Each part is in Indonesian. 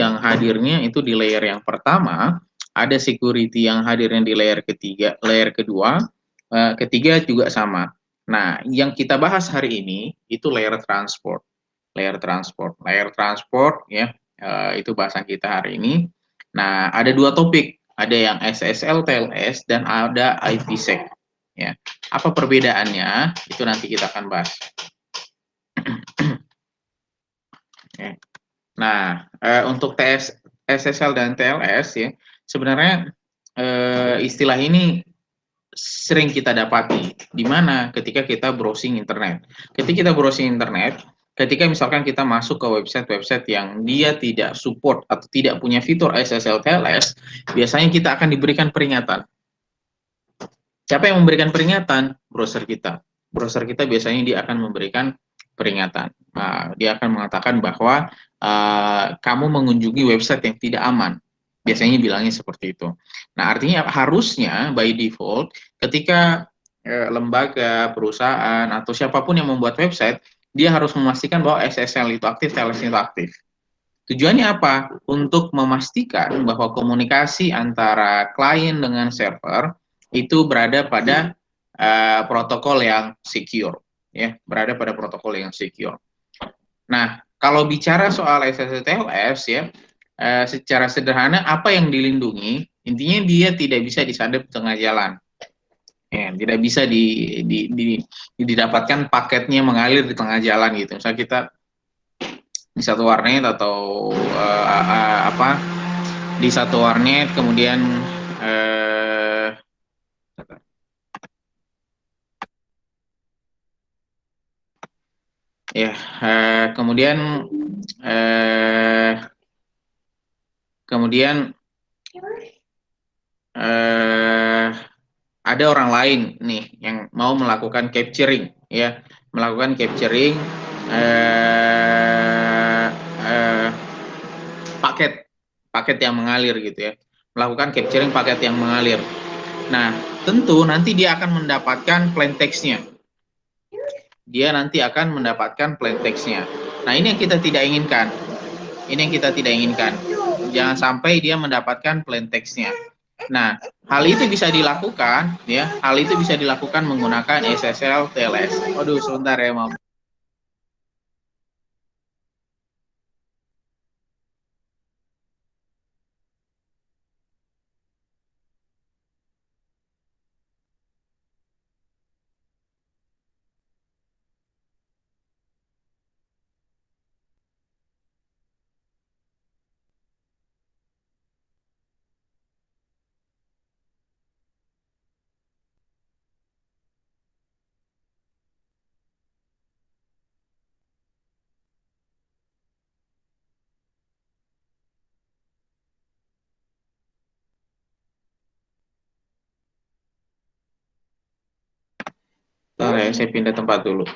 yang hadirnya itu di layer yang pertama, ada security yang hadirnya di layer ketiga, layer kedua, ketiga juga sama. Nah, yang kita bahas hari ini itu layer transport. Layer transport ya, itu bahasan kita hari ini. Nah, ada dua topik, ada yang SSL TLS dan ada IPsec. Ya, apa perbedaannya? Itu nanti kita akan bahas. Ya. Nah, untuk SSL dan TLS ya, sebenarnya istilah ini sering kita dapati di mana ketika kita browsing internet. Ketika kita browsing internet, ketika misalkan kita masuk ke website-website yang dia tidak support atau tidak punya fitur SSL TLS, biasanya kita akan diberikan peringatan. Siapa yang memberikan peringatan? Browser kita. Browser kita biasanya dia akan memberikan peringatan. Dia akan mengatakan bahwa kamu mengunjungi website yang tidak aman. Biasanya bilangnya seperti itu. Nah, artinya harusnya by default ketika lembaga, perusahaan, atau siapapun yang membuat website, dia harus memastikan bahwa SSL itu aktif, TLS itu aktif. Tujuannya apa? Untuk memastikan bahwa komunikasi antara klien dengan server itu berada pada protokol yang secure, ya, berada pada protokol yang secure. Nah, kalau bicara soal SSL TLS ya, secara sederhana apa yang dilindungi? Intinya dia tidak bisa disadap di tengah jalan. Ya, tidak bisa didapatkan paketnya mengalir di tengah jalan gitu. Misalnya kita di satu warnet atau apa di satu warnet kemudian ya kemudian ada orang lain nih yang mau melakukan capturing ya, melakukan capturing paket yang mengalir gitu ya, melakukan capturing paket yang mengalir. Nah, tentu nanti dia akan mendapatkan plain text-nya. Dia nanti akan mendapatkan plain text-nya. Nah, ini yang kita tidak inginkan. Ini yang kita tidak inginkan. Jangan sampai dia mendapatkan plain text-nya. Nah, hal itu bisa dilakukan ya. Hal itu bisa dilakukan menggunakan SSL TLS. Waduh, sebentar ya, Mam. Bentar ya, saya pindah tempat dulu.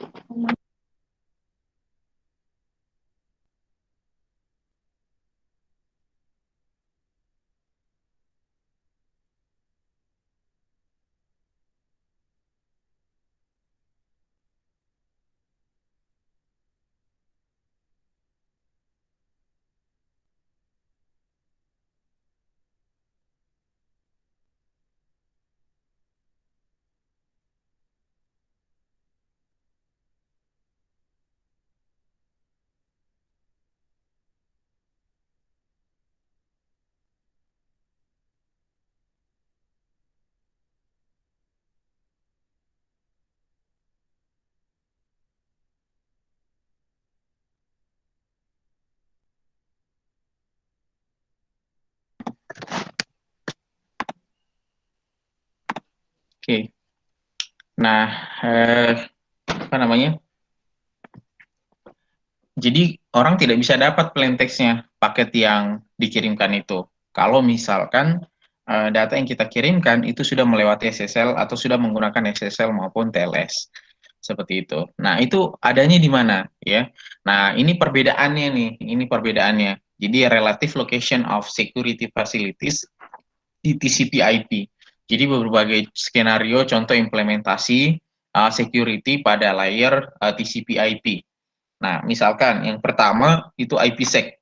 Oke. Nah, apa namanya? Jadi orang tidak bisa dapat plain text-nya paket yang dikirimkan itu. Kalau misalkan data yang kita kirimkan itu sudah melewati SSL atau sudah menggunakan SSL maupun TLS. Seperti itu. Nah, itu adanya di mana ya? Nah, ini perbedaannya nih, ini perbedaannya. Jadi relative location of security facilities di TCP/IP. Jadi berbagai skenario contoh implementasi security pada layer TCP/IP. Nah, misalkan yang pertama itu IPsec.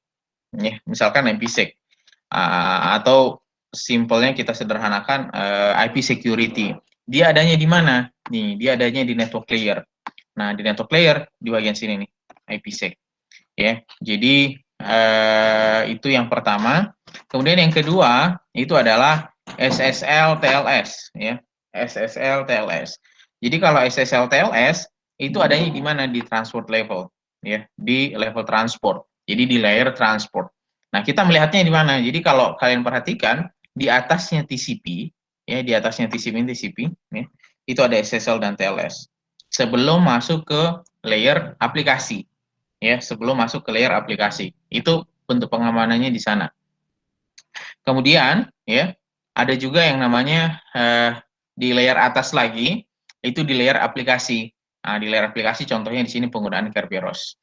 ya, misalkan IPsec, atau simpelnya kita sederhanakan IP security. Dia adanya di mana? Nih, dia adanya di network layer. Nah, di network layer di bagian sini nih, IPsec. Ya, jadi itu yang pertama. Kemudian yang kedua itu adalah SSL TLS, ya, SSL TLS. Jadi kalau SSL TLS itu adanya di mana? Di transport level, ya, di level transport. Jadi di layer transport. Nah, kita melihatnya di mana? Jadi kalau kalian perhatikan di atasnya TCP, ya, di atasnya TCP, ya, itu ada SSL dan TLS. Sebelum masuk ke layer aplikasi, ya, sebelum masuk ke layer aplikasi. Itu bentuk pengamanannya di sana. Kemudian, ya, ada juga yang namanya di layer atas lagi, itu di layer aplikasi. Nah, di layer aplikasi contohnya di sini penggunaan Kerberos.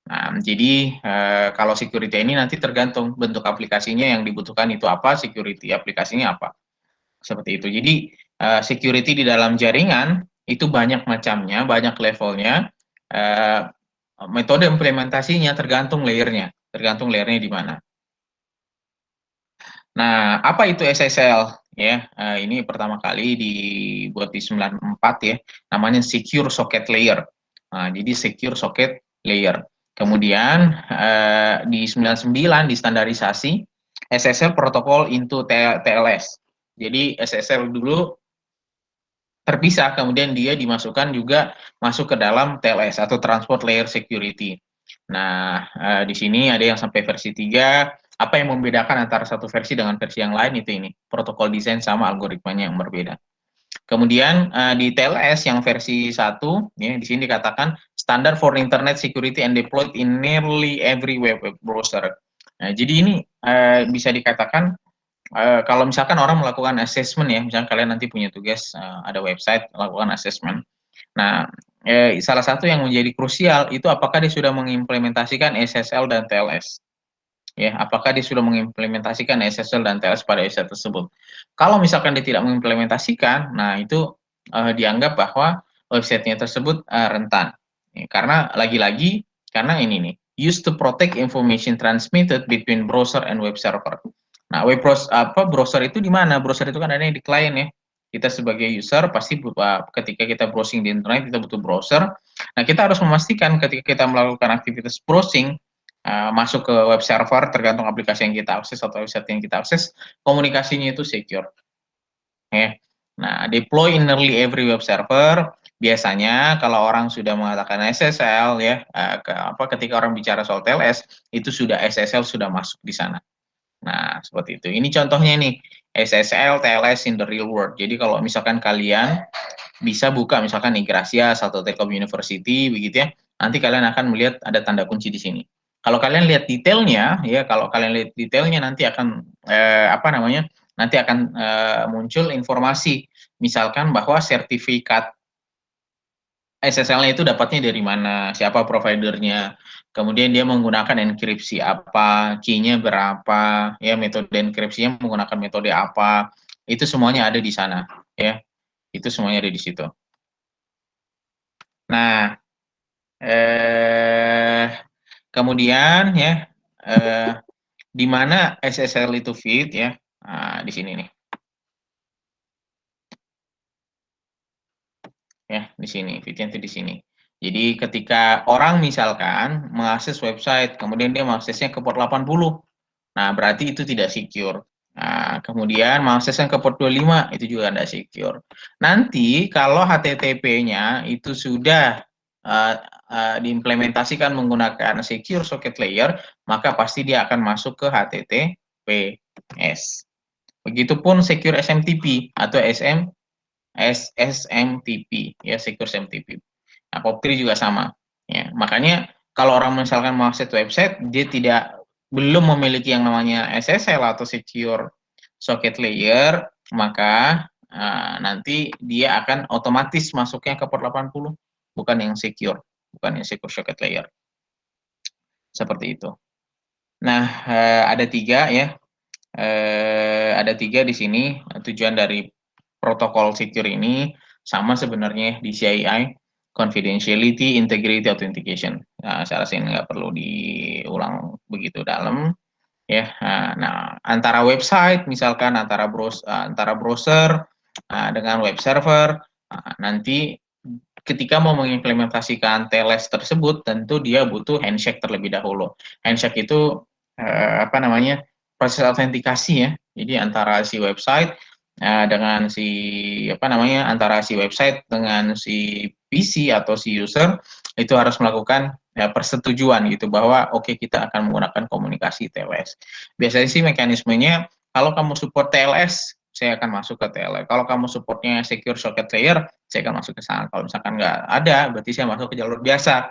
Nah, jadi kalau security ini nanti tergantung bentuk aplikasinya yang dibutuhkan itu apa, security aplikasinya apa. Seperti itu. Jadi security di dalam jaringan itu banyak macamnya, banyak levelnya. Metode implementasinya tergantung layernya di mana. Nah, apa itu SSL? Ya, ini pertama kali dibuat di 94 ya, namanya Secure Socket Layer. Nah, jadi Secure Socket Layer. Kemudian di 99 distandarisasi SSL Protocol into TLS. Jadi SSL dulu terpisah, kemudian dia dimasukkan juga masuk ke dalam TLS atau Transport Layer Security. Nah, di sini ada yang sampai versi 3. Apa yang membedakan antara satu versi dengan versi yang lain itu ini, protokol desain sama algoritmanya yang berbeda. Kemudian di TLS yang versi 1, ya, di sini dikatakan standard for internet security and deployed in nearly every web browser. Nah, jadi ini bisa dikatakan kalau misalkan orang melakukan assessment, ya, misalkan kalian nanti punya tugas ada website melakukan assessment. Nah, salah satu yang menjadi krusial itu apakah dia sudah mengimplementasikan SSL dan TLS. Ya, apakah dia sudah mengimplementasikan SSL dan TLS pada website tersebut. Kalau misalkan dia tidak mengimplementasikan, nah itu dianggap bahwa websitenya tersebut rentan. Ya, karena lagi-lagi karena ini nih, used to protect information transmitted between browser and web server. Nah, browser itu di mana? Browser itu kan ada di klien, ya. Kita sebagai user pasti ketika kita browsing di internet kita butuh browser. Nah, kita harus memastikan ketika kita melakukan aktivitas browsing masuk ke web server tergantung aplikasi yang kita akses atau website yang kita akses, komunikasinya itu secure. Ya. Nah, deploy in nearly every web server. Biasanya kalau orang sudah mengatakan SSL, ya, ketika orang bicara soal TLS itu sudah SSL sudah masuk di sana. Nah, seperti itu. Ini contohnya nih, SSL TLS in the real world. Jadi kalau misalkan kalian bisa buka misalkan Igracias atau Telkom University begitu, ya, nanti kalian akan melihat ada tanda kunci di sini. Kalau kalian lihat detailnya, ya, kalau kalian lihat detailnya nanti akan apa namanya? Nanti akan muncul informasi, misalkan bahwa sertifikat SSL-nya itu dapatnya dari mana, siapa providernya, kemudian dia menggunakan enkripsi apa, key-nya berapa, ya, metode enkripsinya menggunakan metode apa, itu semuanya ada di sana, ya, itu semuanya ada di situ. Nah, kemudian, ya, di mana SSL itu fit, ya, nah, di sini nih. Ya, di sini, fitnya itu di sini. Jadi ketika orang misalkan mengakses website, kemudian dia mengaksesnya ke port 80, nah berarti itu tidak secure. Nah, kemudian mengaksesnya ke port 25, itu juga tidak secure. Nanti kalau HTTP-nya itu sudah diimplementasikan menggunakan secure socket layer, maka pasti dia akan masuk ke HTTPS. Begitupun secure SMTP atau SMTP, ya, secure SMTP. Nah, POP3 juga sama. Ya, makanya kalau orang misalkan mau akses website, dia belum memiliki yang namanya SSL atau secure socket layer, maka nanti dia akan otomatis masuknya ke port 80, bukan yang secure socket layer. Seperti itu. Nah, ada 3, ya. Ada 3 di sini tujuan dari protokol secure ini sama sebenarnya di CII, confidentiality, integrity, authentication. Nah, saya rasa ini nggak perlu diulang begitu dalam. ya. Nah, antara website misalkan antara browser dengan web server. Nanti ketika mau mengimplementasikan TLS tersebut, tentu dia butuh handshake terlebih dahulu. Handshake itu apa namanya, proses autentikasi ya. Jadi antara si website dengan si apa namanya, antara si website dengan si PC atau si user itu harus melakukan persetujuan gitu bahwa oke, kita akan menggunakan komunikasi TLS. Biasanya sih mekanismenya kalau kamu support TLS, saya akan masuk ke TLS. Kalau kamu supportnya secure socket layer, saya akan masuk ke sana. Kalau misalkan nggak ada, berarti saya masuk ke jalur biasa.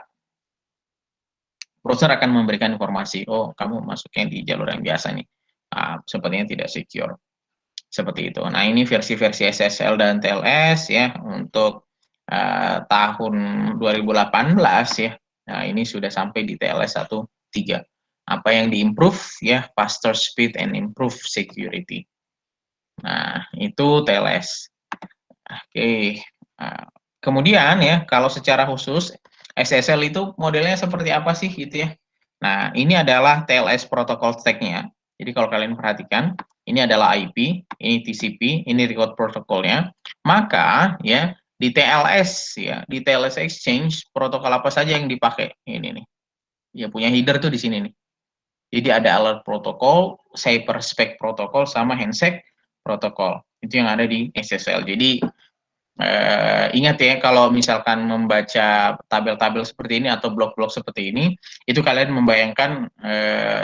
Browser akan memberikan informasi, oh kamu masuknya di jalur yang biasa nih. Sepertinya tidak secure. Seperti itu. Nah, ini versi-versi SSL dan TLS ya untuk tahun 2018 ya. Nah, ini sudah sampai di TLS 1.3. Apa yang diimprove ya, faster speed and improve security. Nah, itu TLS. Oke. Nah, kemudian ya, kalau secara khusus SSL itu modelnya seperti apa sih gitu ya. Nah, ini adalah TLS protokol stack-nya. Jadi kalau kalian perhatikan, ini adalah IP, ini TCP, ini record protokolnya. Maka ya di TLS ya, di TLS Exchange protokol apa saja yang dipakai? Ini nih. Ya punya header tuh di sini nih. Jadi ada alert protokol, cyberspec protokol sama handshake protokol. Itu yang ada di SSL. Jadi ingat ya, kalau misalkan membaca tabel-tabel seperti ini atau blok-blok seperti ini, itu kalian membayangkan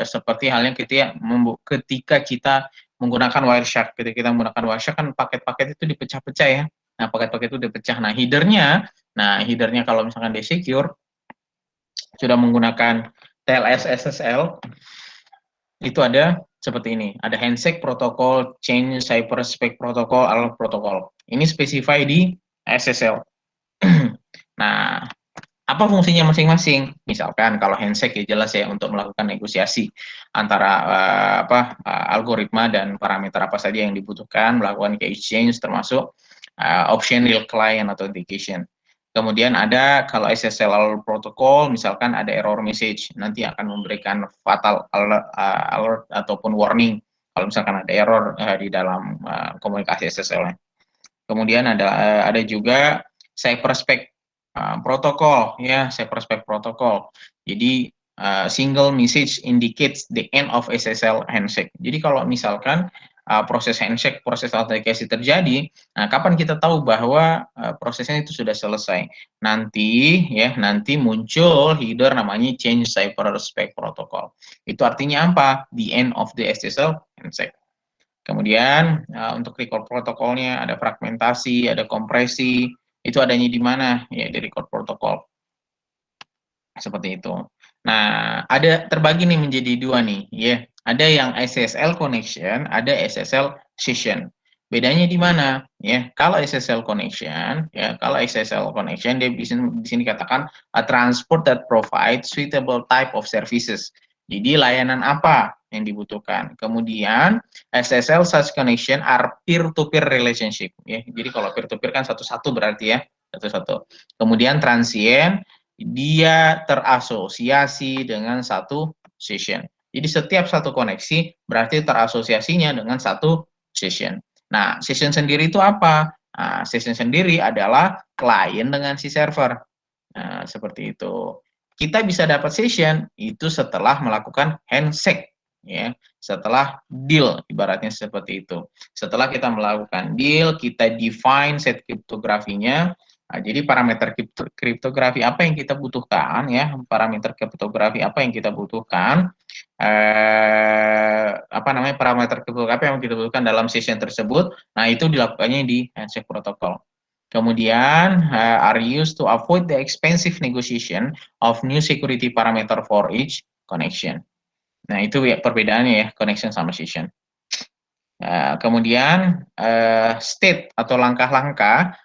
seperti halnya ketika kita menggunakan Wireshark. Ketika kita menggunakan Wireshark kan paket-paket itu dipecah-pecah ya. Nah, paket-paket itu dipecah. Nah, headernya kalau misalkan dia secure, sudah menggunakan TLS SSL, itu ada seperti ini. Ada handshake protokol, chain cyberspec protokol, alert protokol. Ini specify di SSL. Nah, apa fungsinya masing-masing? Misalkan kalau handshake ya jelas ya untuk melakukan negosiasi antara algoritma dan parameter apa saja yang dibutuhkan, melakukan key exchange termasuk option real client authentication. Kemudian ada kalau SSL protokol, misalkan ada error message, nanti akan memberikan fatal alert ataupun warning kalau misalkan ada error di dalam komunikasi SSL. Kemudian ada juga cyberspec protokol ya, cyberspec protokol. Jadi single message indicates the end of SSL handshake. Jadi kalau misalkan proses handshake, proses autentikasi terjadi, nah kapan kita tahu bahwa prosesnya itu sudah selesai? Nanti muncul header namanya change cyberspec protocol. Itu artinya apa? The end of the SSL handshake. Kemudian untuk record protokolnya ada fragmentasi, ada kompresi, itu adanya di mana? Ya di record protokol. Seperti itu. Nah, ada terbagi nih menjadi dua nih, ya. Ada yang SSL connection, ada SSL session. Bedanya di mana? Ya, kalau SSL connection, dia di sini katakan a transport that provides suitable type of services. Jadi layanan apa yang dibutuhkan. Kemudian SSL such connection are peer-to-peer relationship. Ya, jadi kalau peer-to-peer kan satu-satu berarti ya, satu-satu. Kemudian transient dia terasosiasi dengan satu session. Jadi setiap satu koneksi berarti terasosiasinya dengan satu session. Nah, session sendiri itu apa? Nah, session sendiri adalah klien dengan si server. Nah, seperti itu. Kita bisa dapat session itu setelah melakukan handshake, ya. Setelah deal, ibaratnya seperti itu. Setelah kita melakukan deal, kita define set kriptografinya. Nah, jadi parameter kriptografi apa yang kita butuhkan ya, parameter kriptografi apa yang kita butuhkan, parameter kriptografi yang kita butuhkan dalam session tersebut. Nah, itu dilakukannya di handshake protocol. Kemudian are used to avoid the expensive negotiation of new security parameter for each connection. Nah, itu ya perbedaannya ya, connection sama session. Kemudian state atau langkah-langkah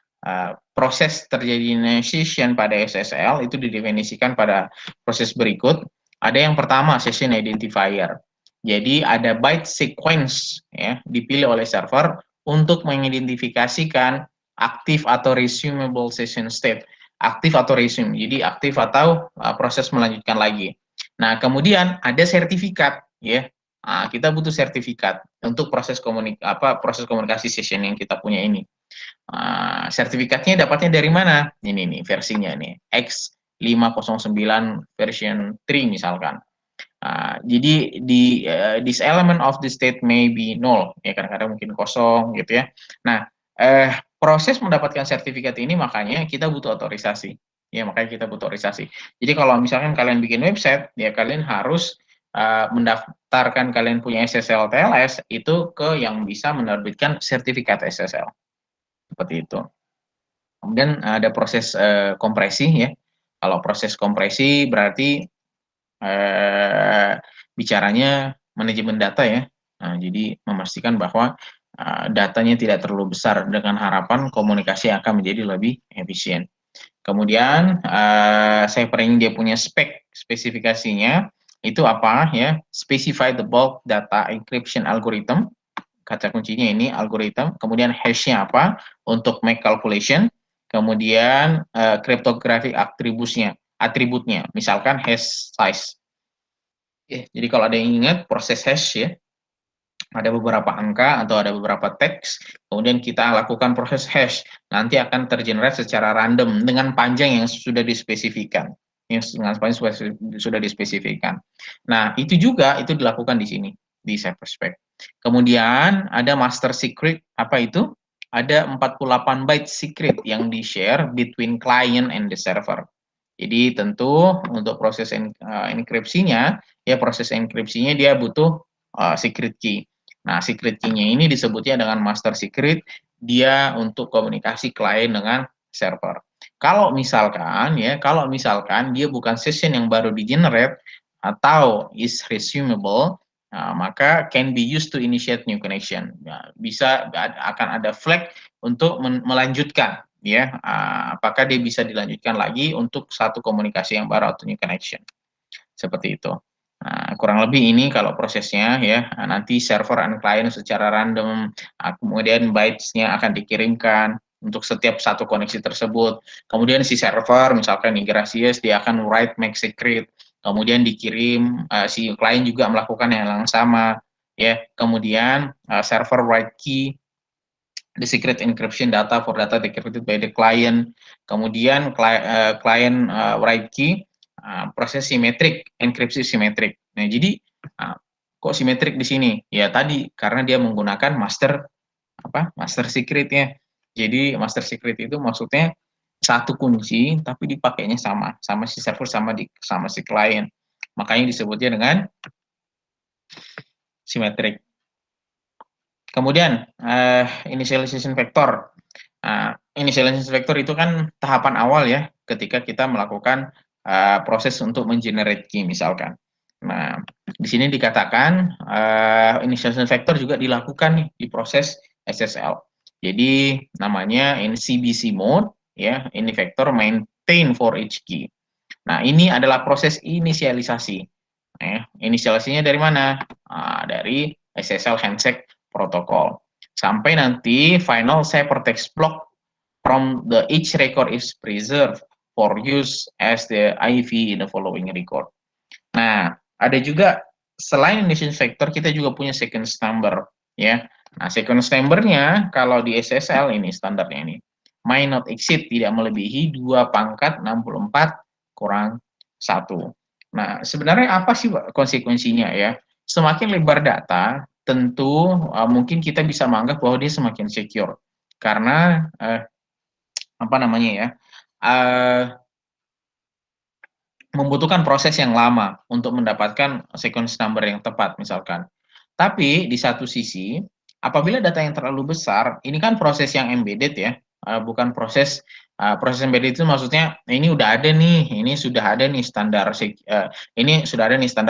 proses terjadinya session pada SSL itu didefinisikan pada proses berikut. Ada yang pertama, session identifier. Jadi ada byte sequence ya dipilih oleh server untuk mengidentifikasikan aktif atau resumable session state. Aktif atau resume. Jadi aktif atau proses melanjutkan lagi. Nah, kemudian ada sertifikat ya. kita butuh sertifikat untuk proses komunikasi session yang kita punya ini. Sertifikatnya dapatnya dari mana? Ini nih versinya nih, X509 version 3 misalkan. Jadi this element of the state may be null, ya kadang-kadang mungkin kosong gitu ya. Nah, proses mendapatkan sertifikat ini makanya kita butuh otorisasi. Ya, makanya kita butuh otorisasi. Jadi kalau misalkan kalian bikin website, ya kalian harus mendaftarkan kalian punya SSL TLS itu ke yang bisa menerbitkan sertifikat SSL. Seperti itu. Kemudian ada proses kompresi ya. Kalau proses kompresi berarti bicaranya manajemen data ya. Nah, jadi memastikan bahwa datanya tidak terlalu besar dengan harapan komunikasi akan menjadi lebih efisien. Kemudian saya sharing dia punya spesifikasinya itu apa ya? Specify the bulk data encryption algorithm. Kata kuncinya ini algorithm. Kemudian hash-nya apa untuk make calculation. Kemudian cryptographic atributnya, misalkan hash size. Jadi kalau ada yang ingat proses hash ya, ada beberapa angka atau ada beberapa teks, kemudian kita lakukan proses hash, nanti akan tergenerate secara random dengan panjang yang sudah dispesifikan. Sudah dispesifikan. Nah, itu juga itu dilakukan di sini di CypherSpec. Kemudian ada master secret, apa itu? Ada 48 byte secret yang di-share between client and the server. Jadi tentu untuk proses enkripsinya, ya proses enkripsinya dia butuh secret key. Nah, secret key-nya ini disebutnya dengan master secret, dia untuk komunikasi klien dengan server. Kalau misalkan dia bukan session yang baru di-generate atau is resumable, maka can be used to initiate new connection. Bisa akan ada flag untuk melanjutkan ya, apakah dia bisa dilanjutkan lagi untuk satu komunikasi yang baru atau new connection. Seperti itu. Kurang lebih ini kalau prosesnya ya, nanti server and client secara random, kemudian bytes-nya akan dikirimkan untuk setiap satu koneksi tersebut. Kemudian si server, misalkan Gracias, dia akan write make secret, kemudian dikirim, si client juga melakukan yang sama, ya. Kemudian server write key, the secret encryption data for data decrypted by the client. Kemudian client write key, proses simetrik, enkripsi simetrik. Nah, jadi kok simetrik di sini? Ya tadi karena dia menggunakan master secret-nya. Jadi master secret itu maksudnya satu kunci tapi dipakainya sama si server sama si klien. Makanya disebutnya dengan simetrik. Kemudian initialization vector. Initialization vector itu kan tahapan awal ya ketika kita melakukan proses untuk mengenerate key misalkan. Nah, di sini dikatakan initialization vector juga dilakukan nih di proses SSL. Jadi namanya in CBC mode ya, ini vector maintain for each key. Nah, ini adalah proses inisialisasi. Inisialisasinya dari mana? Dari SSL handshake protokol. Sampai nanti final ciphertext block from the each record is preserved for use as the IV in the following record. Nah, ada juga selain initialization vector kita juga punya sequence number ya. Nah, sequence number-nya kalau di SSL ini standarnya ini may not exceed, tidak melebihi 2 pangkat 64 kurang 1. Nah, sebenarnya apa sih konsekuensinya ya? Semakin lebar data, tentu mungkin kita bisa menganggap bahwa dia semakin secure. Karena membutuhkan proses yang lama untuk mendapatkan sequence number yang tepat misalkan. Tapi di satu sisi, apabila data yang terlalu besar, ini kan proses yang embedded ya, bukan proses embedded itu maksudnya ini udah ada nih, ini sudah ada nih standar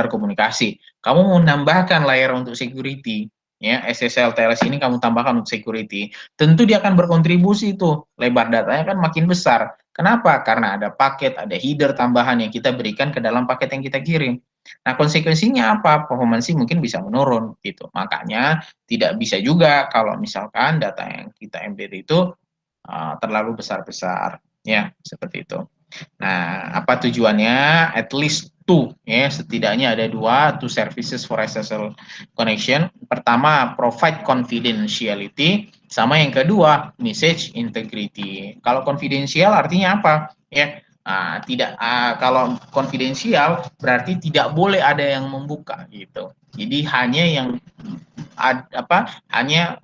komunikasi. Kamu mau menambahkan layer untuk security, ya SSL TLS ini kamu tambahkan untuk security, tentu dia akan berkontribusi tuh, lebar datanya kan makin besar. Kenapa? Karena ada paket, ada header tambahan yang kita berikan ke dalam paket yang kita kirim. Nah, konsekuensinya apa? Performansi mungkin bisa menurun gitu. Makanya tidak bisa juga kalau misalkan data yang kita embed itu terlalu besar-besar, ya seperti itu. Nah, apa tujuannya? At least two, ya, setidaknya ada dua, two services for SSL connection. Pertama, provide confidentiality, sama yang kedua, message integrity. Kalau confidential artinya apa? Ya, tidak, kalau konfidensial berarti tidak boleh ada yang membuka gitu. Jadi hanya yang hanya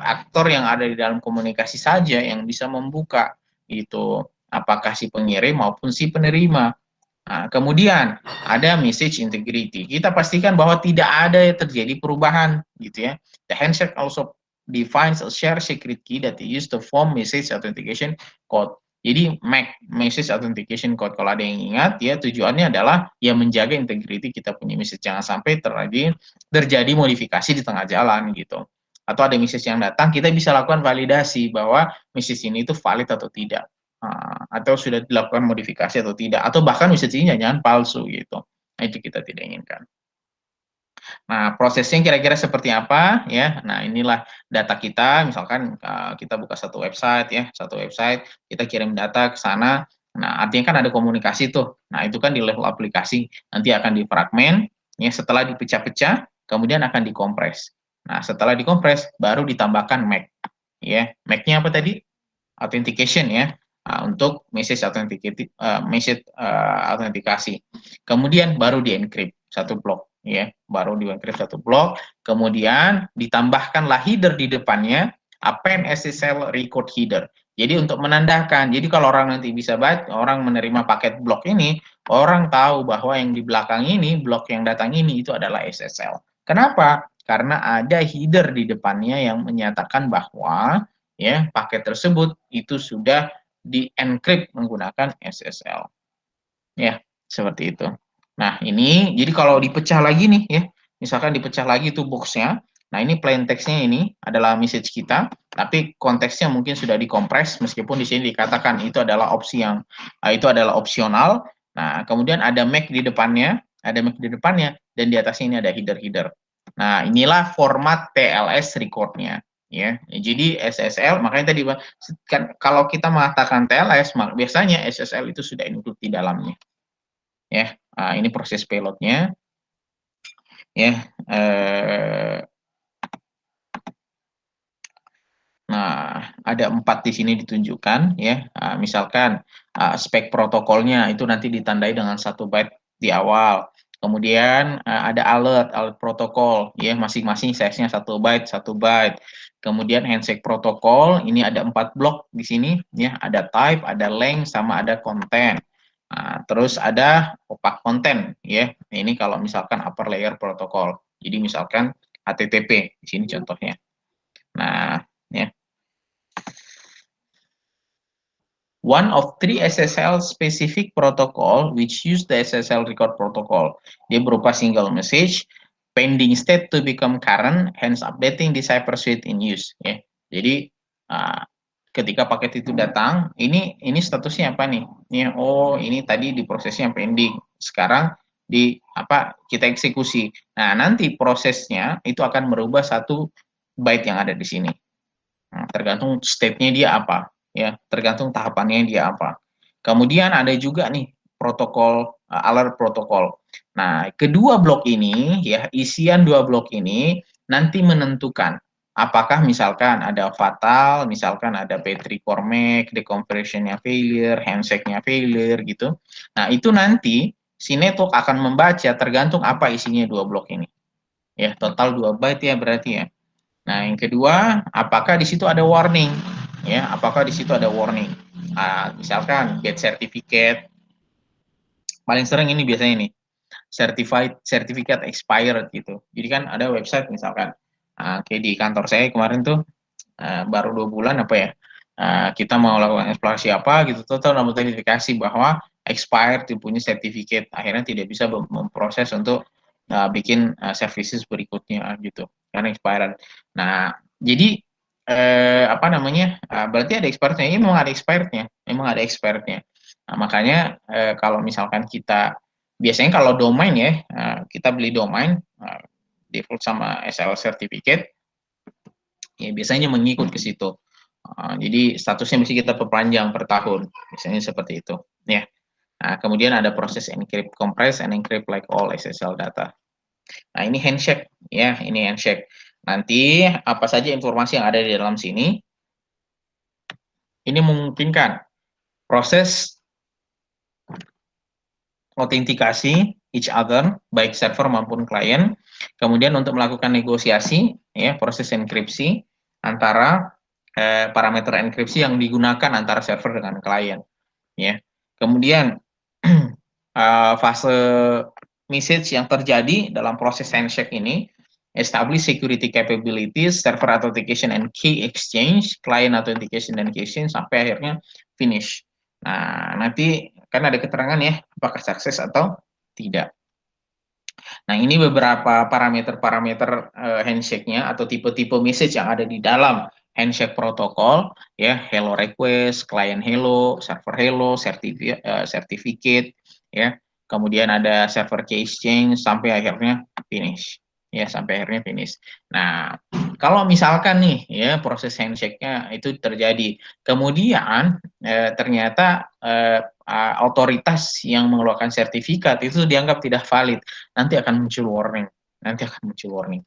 aktor yang ada di dalam komunikasi saja yang bisa membuka gitu. Apakah si pengirim maupun si penerima. Nah, kemudian ada message integrity. Kita pastikan bahwa tidak ada yang terjadi perubahan gitu ya. The handshake also defines a shared secret key that is used to form message authentication code. Jadi MAC, message authentication code, kalau ada yang ingat ya, tujuannya adalah ya menjaga integrity kita punya message, jangan sampai terjadi modifikasi di tengah jalan gitu. Atau ada message yang datang, kita bisa lakukan validasi bahwa message ini itu valid atau tidak. Atau sudah dilakukan modifikasi atau tidak, atau bahkan bisa jadi jangan palsu gitu. Nah, itu kita tidak inginkan. Nah, prosesnya kira-kira seperti apa ya? Nah, inilah data kita. Misalkan kita buka satu website ya, kita kirim data ke sana. Nah, artinya kan ada komunikasi tuh. Nah, itu kan di level aplikasi, nanti akan difragmen ya, setelah dipecah-pecah, kemudian akan dikompres. Nah, setelah dikompres baru ditambahkan MAC ya. MAC-nya apa tadi? Authentication ya, untuk message autentikasi. Kemudian baru di-encrypt satu blok ya, baru di-encrypt satu blok, kemudian ditambahkanlah header di depannya, append SSL record header. Jadi untuk menandakan, jadi kalau orang nanti bisa baca, orang menerima paket blok ini, orang tahu bahwa yang di belakang ini, blok yang datang ini itu adalah SSL. Kenapa? Karena ada header di depannya yang menyatakan bahwa ya paket tersebut itu sudah di-encrypt menggunakan SSL. Ya, seperti itu. Nah, ini jadi kalau dipecah lagi nih ya, misalkan dipecah lagi itu boxnya. Nah, ini plain text-nya ini adalah message kita, tapi konteksnya mungkin sudah dikompres meskipun di sini dikatakan itu adalah opsi yang itu adalah opsional. Nah, kemudian ada MAC di depannya, dan di atasnya ini ada header-header. Nah, inilah format TLS record-nya ya. Jadi SSL, makanya tadi kan kalau kita mengatakan TLS, biasanya SSL itu sudah include di dalamnya. Ya, ini proses payload-nya ya. Nah, ada 4 di sini ditunjukkan ya. Misalkan spek protokolnya itu nanti ditandai dengan 1 byte di awal. Kemudian ada alert protokol ya, masing-masing size-nya 1 byte, 1 byte. Kemudian handshake protokol ini ada 4 blok di sini ya, ada type, ada length, sama ada content. Terus ada opaque content ya. Ini kalau misalkan upper layer protokol. Jadi misalkan HTTP di sini contohnya. Nah, ya. One of 3 SSL specific protocol which use the SSL record protocol. Dia berupa single message, pending state to become current, hence updating the cybersuite in use. Ya. Jadi ketika paket itu datang, ini statusnya apa nih? Ini tadi di prosesnya pending. Sekarang kita eksekusi. Nah, nanti prosesnya itu akan merubah 1 byte yang ada di sini. Nah, tergantung state-nya dia apa, ya, tergantung tahapannya dia apa. Kemudian ada juga nih protokol alert protokol. Nah, kedua blok ini ya, isian 2 blok ini nanti menentukan apakah misalkan ada fatal, misalkan ada P3 core MAC, decompression-nya failure, handshake-nya failure gitu. Nah, itu nanti si network akan membaca tergantung apa isinya 2 blok ini. Ya, total 2 byte ya berarti ya. Nah, yang kedua, apakah di situ ada warning? Ya, apakah di situ ada warning? Misalkan get certificate, paling sering ini biasanya nih, certificate expired gitu. Jadi kan ada website misalkan, kayak di kantor saya kemarin tuh baru 2 bulan apa ya, kita mau lakukan eksplorasi apa gitu, total notifikasi bahwa expired punya certificate, akhirnya tidak bisa memproses untuk bikin services berikutnya gitu karena expired. Nah, jadi berarti ada expirednya. Ini memang ada expirednya. Nah, makanya kalau misalkan kita biasanya kalau domain ya, kita beli domain default sama SSL certificate, ya biasanya mengikut ke situ. Jadi statusnya mesti kita perpanjang per tahun, biasanya seperti itu. Ya. Nah, kemudian ada proses encrypt, compress, and encrypt like all SSL data. Nah, ini handshake ya, ini handshake. Nanti apa saja informasi yang ada di dalam sini, ini memungkinkan proses autentikasi each other, baik server maupun klien. Kemudian untuk melakukan negosiasi, ya, proses enkripsi antara parameter enkripsi yang digunakan antara server dengan klien. Ya. Kemudian fase message yang terjadi dalam proses handshake ini, establish security capabilities, server authentication and key exchange, client authentication and key exchange, sampai akhirnya finish. Nah, nanti kan ada keterangan ya, apakah sukses atau tidak. Nah, ini beberapa parameter-parameter handshake-nya atau tipe-tipe message yang ada di dalam handshake protokol, ya, hello request, client hello, server hello, certificate, ya, kemudian ada server key exchange sampai akhirnya finish, ya, sampai akhirnya finish. Nah, kalau misalkan nih, ya, proses handshake-nya itu terjadi, kemudian ternyata otoritas yang mengeluarkan sertifikat itu dianggap tidak valid, nanti akan muncul warning, nanti akan muncul warning.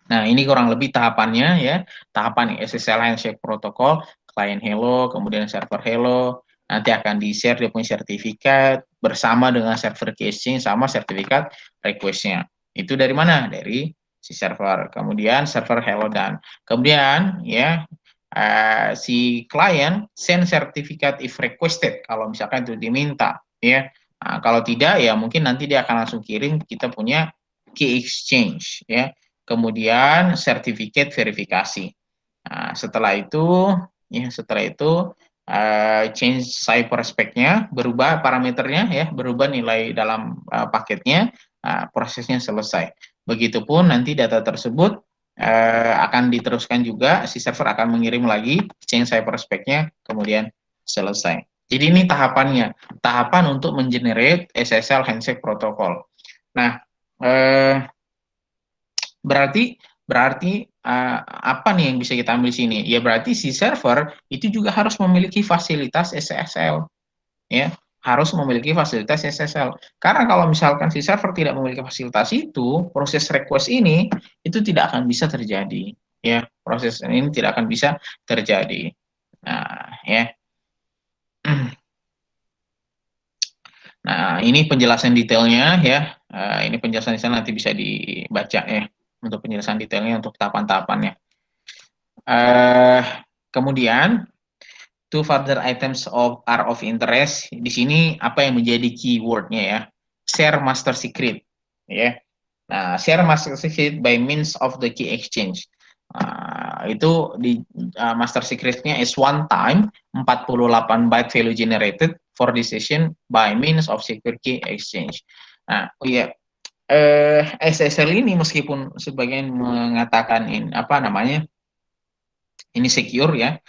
Nah, ini kurang lebih tahapannya ya, tahapan SSL handshake protokol, client hello, kemudian server hello, nanti akan di-share dia punya sertifikat bersama dengan server caching sama sertifikat request-nya. Itu dari mana? Dari si server. Kemudian server hello dan kemudian ya si client send sertifikat if requested kalau misalkan itu diminta ya. Nah, kalau tidak ya mungkin nanti dia akan langsung kirim kita punya key exchange ya. Kemudian sertifikat verifikasi. Nah, setelah itu change cyber spec-nya, berubah parameternya ya, berubah nilai dalam paketnya, prosesnya selesai. Begitupun nanti data tersebut akan diteruskan juga, si server akan mengirim lagi change cyber spec-nya, kemudian selesai. Jadi ini tahapannya, tahapan untuk mengenerate SSL handshake protocol. Nah, berarti apa nih yang bisa kita ambil sini? Ya berarti si server itu juga harus memiliki fasilitas SSL, ya, harus memiliki fasilitas SSL. Karena kalau misalkan si server tidak memiliki fasilitas itu, proses request ini itu tidak akan bisa terjadi, ya, proses ini tidak akan bisa terjadi. Nah, ya. Nah, ini penjelasan detailnya ya. Ini penjelasan detailnya nanti bisa dibaca ya untuk penjelasan detailnya untuk tahapan-tahapannya. Kemudian two further items are of interest. Di sini apa yang menjadi keywordnya ya? Share master secret, ya. Nah, share master secret by means of the key exchange. Itu di master secretnya is one time 48 byte value generated for decision by means of secure key exchange. Nah, oh iya, SSL ini meskipun sebagian mengatakan ini apa namanya, ini secure ya,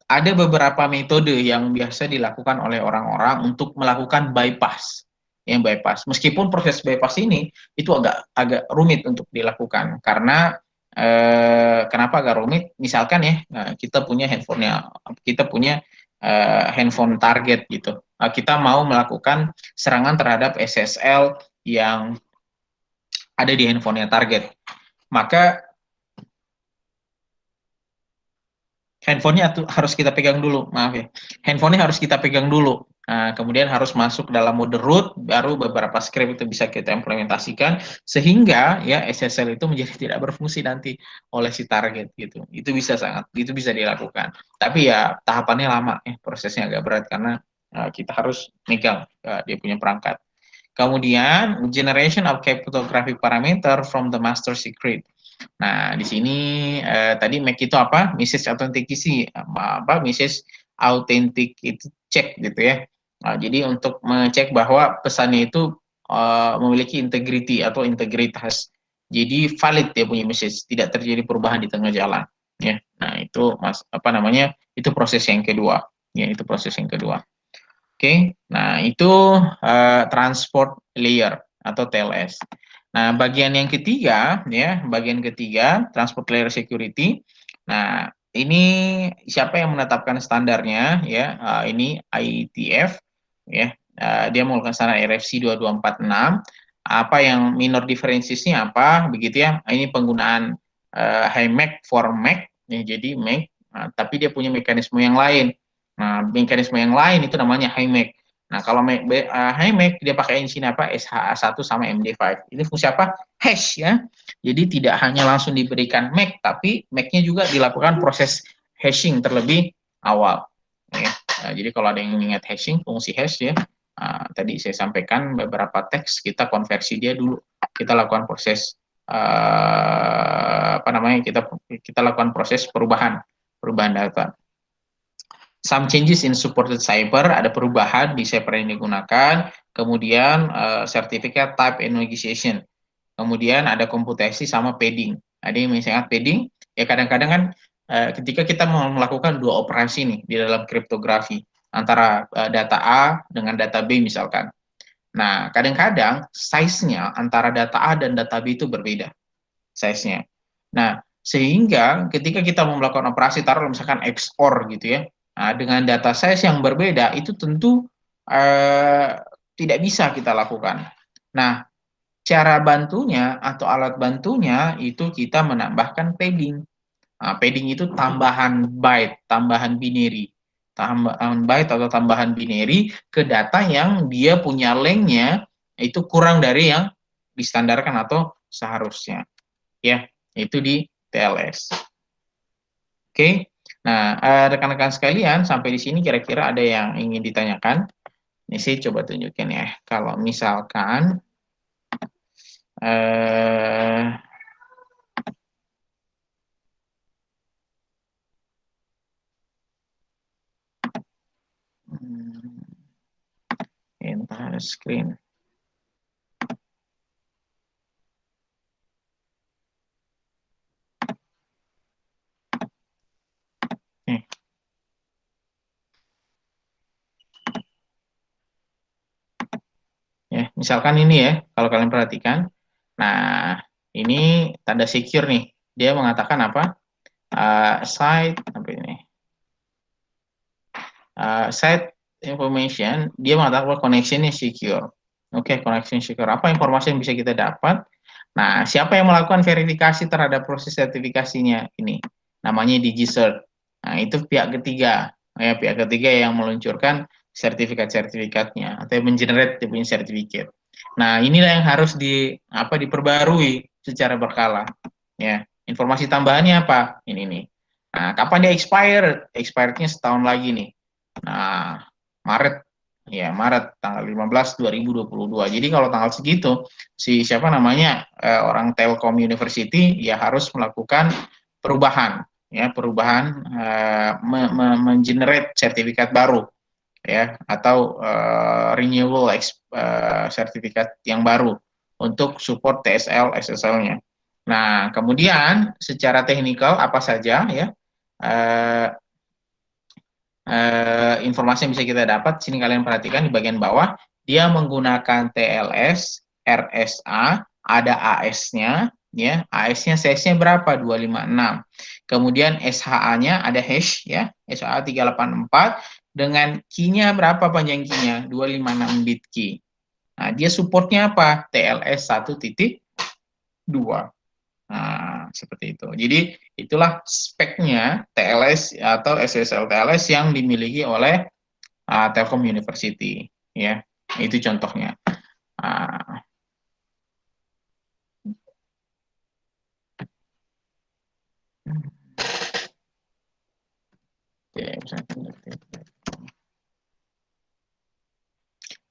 ada beberapa metode yang biasa dilakukan oleh orang-orang untuk melakukan bypass, yang bypass. Meskipun proses bypass ini itu agak rumit untuk dilakukan karena kenapa agak rumit? Misalkan ya kita punya handphone target gitu. Kita mau melakukan serangan terhadap SSL yang ada di handphonenya target. Maka handphonenya harus kita pegang dulu, maaf ya. Handphonenya harus kita pegang dulu. Nah, kemudian harus masuk dalam mode root, baru beberapa script itu bisa kita implementasikan sehingga ya SSL itu menjadi tidak berfungsi nanti oleh si target gitu. Itu bisa dilakukan. Tapi ya tahapannya lama ya, prosesnya agak berat karena kita harus megang dia punya perangkat. Kemudian generation of cryptographic parameter from the master secret. Nah, di sini tadi MAC itu apa? Message authentication, message authentic itu cek gitu ya. Nah, jadi untuk mengecek bahwa pesannya itu memiliki integrity atau integritas. Jadi valid dia punya message, tidak terjadi perubahan di tengah jalan. Ya, nah itu itu proses yang kedua. Ya, itu proses yang kedua. Oke, nah itu transport layer atau TLS. Nah, bagian yang ketiga, ya, bagian ketiga, transport layer security. Nah, ini siapa yang menetapkan standarnya, ya? Ini IETF. ya. Dia menggunakan standar RFC 2246. Apa yang minor differences-nya apa, begitu ya. Ini penggunaan high MAC for MAC, ya, jadi MAC, tapi dia punya mekanisme yang lain. Nah, mekanisme yang lain itu namanya high MAC. Nah, kalau high MAC dia pakai engine apa? SHA-1 sama MD5. Ini fungsi apa? Hash ya. Jadi tidak hanya langsung diberikan MAC, tapi MAC-nya juga dilakukan proses hashing terlebih awal. Ya. Jadi kalau ada yang ingat hashing, fungsi hash ya, tadi saya sampaikan beberapa teks kita konversi dia dulu, kita lakukan proses apa namanya, kita lakukan proses perubahan data. Some changes in supported cipher, ada perubahan di cipher yang digunakan, kemudian certificate type and negotiation, kemudian ada komputasi sama padding. Ada yang misalnya padding, ya kadang-kadang kan ketika kita mau melakukan dua operasi nih di dalam kriptografi antara data A dengan data B misalkan. Nah, kadang-kadang size-nya antara data A dan data B itu berbeda size-nya. Nah, sehingga ketika kita mau melakukan operasi, taruh misalkan XOR gitu ya, dengan data size yang berbeda, itu tentu tidak bisa kita lakukan. Nah, cara bantunya atau alat bantunya itu kita menambahkan padding. Nah, padding itu tambahan byte, tambahan binary. Tambahan byte atau tambahan binary ke data yang dia punya length-nya itu kurang dari yang distandarkan atau seharusnya. Ya, itu di TLS. Oke. Nah, rekan-rekan sekalian, sampai di sini kira-kira ada yang ingin ditanyakan? Ini saya coba tunjukin ya. Kalau misalkan eh, entire screen. Nih. Ya, misalkan ini ya, kalau kalian perhatikan. Nah, ini tanda secure nih. Dia mengatakan apa? Site apa ini? Site information, dia mengatakan bahwa connection secure. Oke, connection secure. Apa informasi yang bisa kita dapat? Nah, siapa yang melakukan verifikasi terhadap proses sertifikasinya ini? Namanya DigiCert. Nah, itu pihak ketiga. Ya, pihak ketiga yang meluncurkan sertifikat-sertifikatnya atau yang mengenerate dia punya sertifikat. Nah, inilah yang harus diperbarui secara berkala. Ya, informasi tambahannya apa? Ini nih. Nah, kapan dia expire? Expirednya setahun lagi nih. Nah, Maret Maret tanggal 15 2022. Jadi kalau tanggal segitu siapa namanya orang Telkom University ya harus melakukan perubahan mengenerate sertifikat baru ya atau renewal sertifikat yang baru untuk support TSL SSL-nya. Nah, kemudian secara teknikal apa saja ya eh, informasi yang bisa kita dapat, sini kalian perhatikan di bagian bawah, dia menggunakan TLS, RSA, ada AS-nya, ya, AS-nya size-nya berapa? 256. Kemudian SHA-nya ada hash, ya, SHA 384, dengan key-nya berapa panjang key-nya? 256 bit key. Nah, dia supportnya apa? TLS 1.2. Nah, seperti itu. Jadi itulah speknya TLS atau SSL TLS yang dimiliki oleh Telkom University, ya. Itu contohnya. Uh,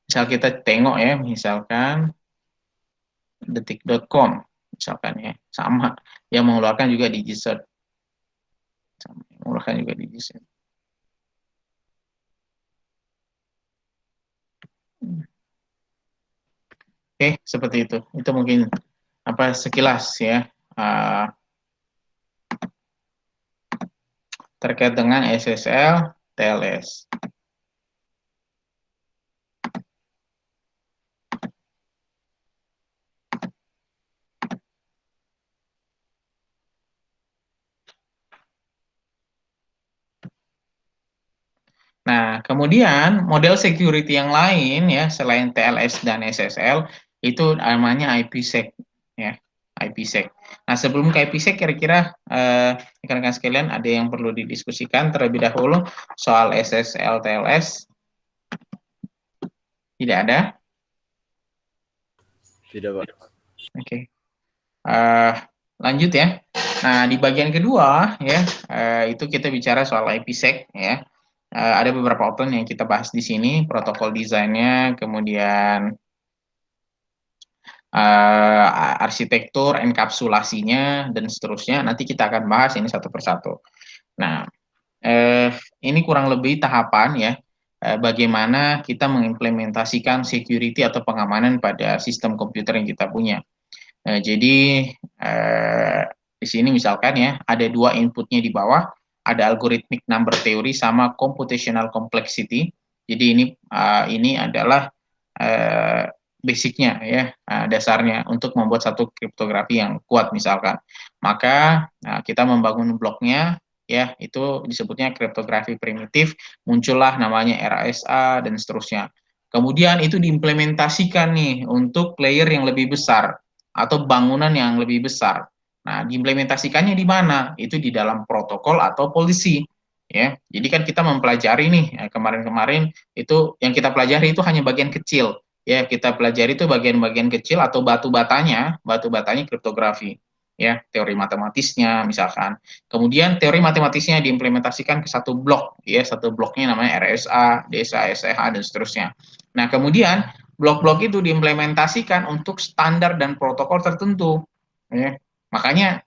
misal kita tengok ya, misalkan detik.com, misalkan ya, sama yang mengeluarkan juga DigiCert, mengeluarkan juga DigiCert. Oke, seperti itu. Itu mungkin sekilas ya terkait dengan SSL TLS. Nah, kemudian model security yang lain ya selain TLS dan SSL itu namanya IPsec ya, IPsec. Nah, sebelum ke IPsec kira-kira rekan-rekan sekalian ada yang perlu didiskusikan terlebih dahulu soal SSL TLS? Tidak ada? Tidak, Pak. Oke. Lanjut ya. Nah, di bagian kedua ya itu kita bicara soal IPsec ya. Ada beberapa option yang kita bahas di sini, protokol desainnya, kemudian arsitektur, enkapsulasinya, dan seterusnya. Nanti kita akan bahas ini satu persatu. Nah, ini kurang lebih tahapan ya, bagaimana kita mengimplementasikan security atau pengamanan pada sistem komputer yang kita punya. Jadi di sini misalkan ya ada dua inputnya di bawah, ada algorithmic number theory sama computational complexity. Jadi ini adalah basicnya ya, dasarnya untuk membuat satu kriptografi yang kuat misalkan. Maka kita membangun bloknya ya itu disebutnya kriptografi primitif, muncullah namanya RSA dan seterusnya. Kemudian itu diimplementasikan nih untuk layer yang lebih besar atau bangunan yang lebih besar. Nah, diimplementasikannya di mana? Itu di dalam protokol atau polisi. Ya, jadi kan kita mempelajari nih kemarin-kemarin itu yang kita pelajari itu hanya bagian kecil. Ya, kita pelajari itu bagian-bagian kecil atau batu batanya kriptografi. Ya, teori matematisnya misalkan. Kemudian teori matematisnya diimplementasikan ke satu blok, ya, satu bloknya namanya RSA, DSA, SEH dan seterusnya. Nah, kemudian blok-blok itu diimplementasikan untuk standar dan protokol tertentu. Ya. Makanya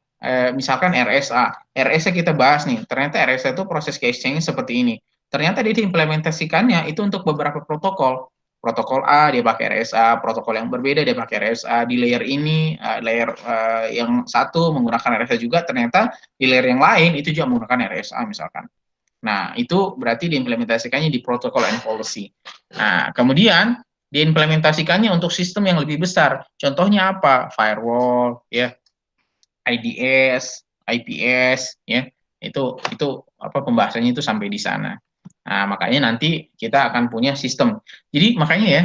misalkan RSA kita bahas nih, ternyata RSA itu proses exchange seperti ini. Ternyata dia diimplementasikannya itu untuk beberapa protokol. Protokol A dia pakai RSA, protokol yang berbeda dia pakai RSA, di layer ini, layer yang satu menggunakan RSA juga, ternyata di layer yang lain itu juga menggunakan RSA misalkan. Nah, itu berarti diimplementasikannya di protokol and policy. Nah, kemudian diimplementasikannya untuk sistem yang lebih besar. Contohnya apa? Firewall, ya, IDS, IPS, ya. Itu apa pembahasannya itu sampai di sana. Nah, makanya nanti kita akan punya sistem. Jadi makanya ya,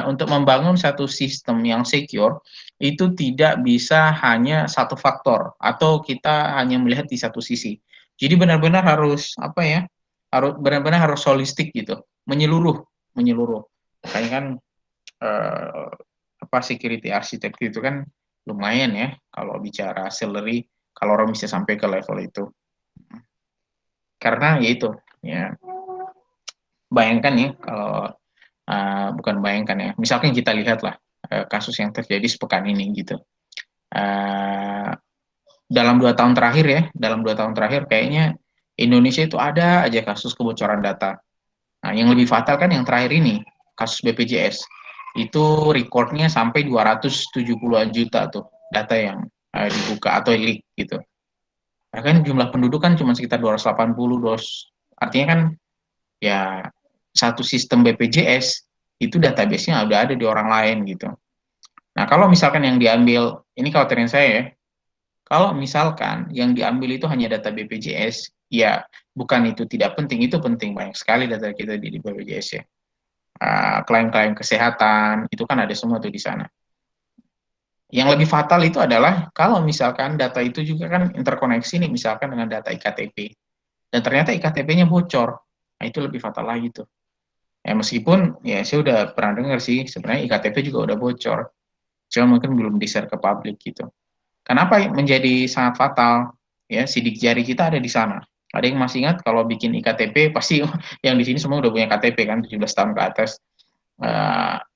untuk membangun satu sistem yang secure itu tidak bisa hanya satu faktor atau kita hanya melihat di satu sisi. Jadi benar-benar harus apa ya? Harus benar-benar harus holistik gitu, menyeluruh, menyeluruh. Makanya kan eh, apa security architect itu kan lumayan ya kalau bicara salary kalau orang bisa sampai ke level itu. Karena ya itu ya bayangkan ya kalau bukan bayangkan ya. Misalkan kita lihatlah kasus yang terjadi sepekan ini gitu. Uh, dalam 2 tahun terakhir ya, dalam 2 tahun terakhir kayaknya Indonesia itu ada aja kasus kebocoran data. Nah, yang lebih fatal kan yang terakhir ini, kasus BPJS. Itu recordnya sampai 270-an juta tuh data yang dibuka atau leak gitu. Nah, kan jumlah penduduk kan cuma sekitar 280, artinya kan ya satu sistem BPJS itu database-nya udah ada di orang lain gitu. Nah, kalau misalkan yang diambil, ini khawatirin saya ya, kalau misalkan yang diambil itu hanya data BPJS, ya bukan itu tidak penting, itu penting banyak sekali data kita di BPJS ya. Klaim-klaim kesehatan, itu kan ada semua tuh di sana. Yang lebih fatal itu adalah kalau misalkan data itu juga kan interkoneksi nih, misalkan dengan data IKTP. Dan ternyata IKTP-nya bocor. Nah, itu lebih fatal lagi tuh. Ya, meskipun ya saya udah pernah dengar sih, sebenarnya IKTP juga udah bocor. Cuma mungkin belum di-share ke publik gitu. Kenapa menjadi sangat fatal? Ya, sidik jari kita ada di sana. Ada yang masih ingat kalau bikin IKTP, pasti yang di sini semua udah punya KTP kan, 17 tahun ke atas.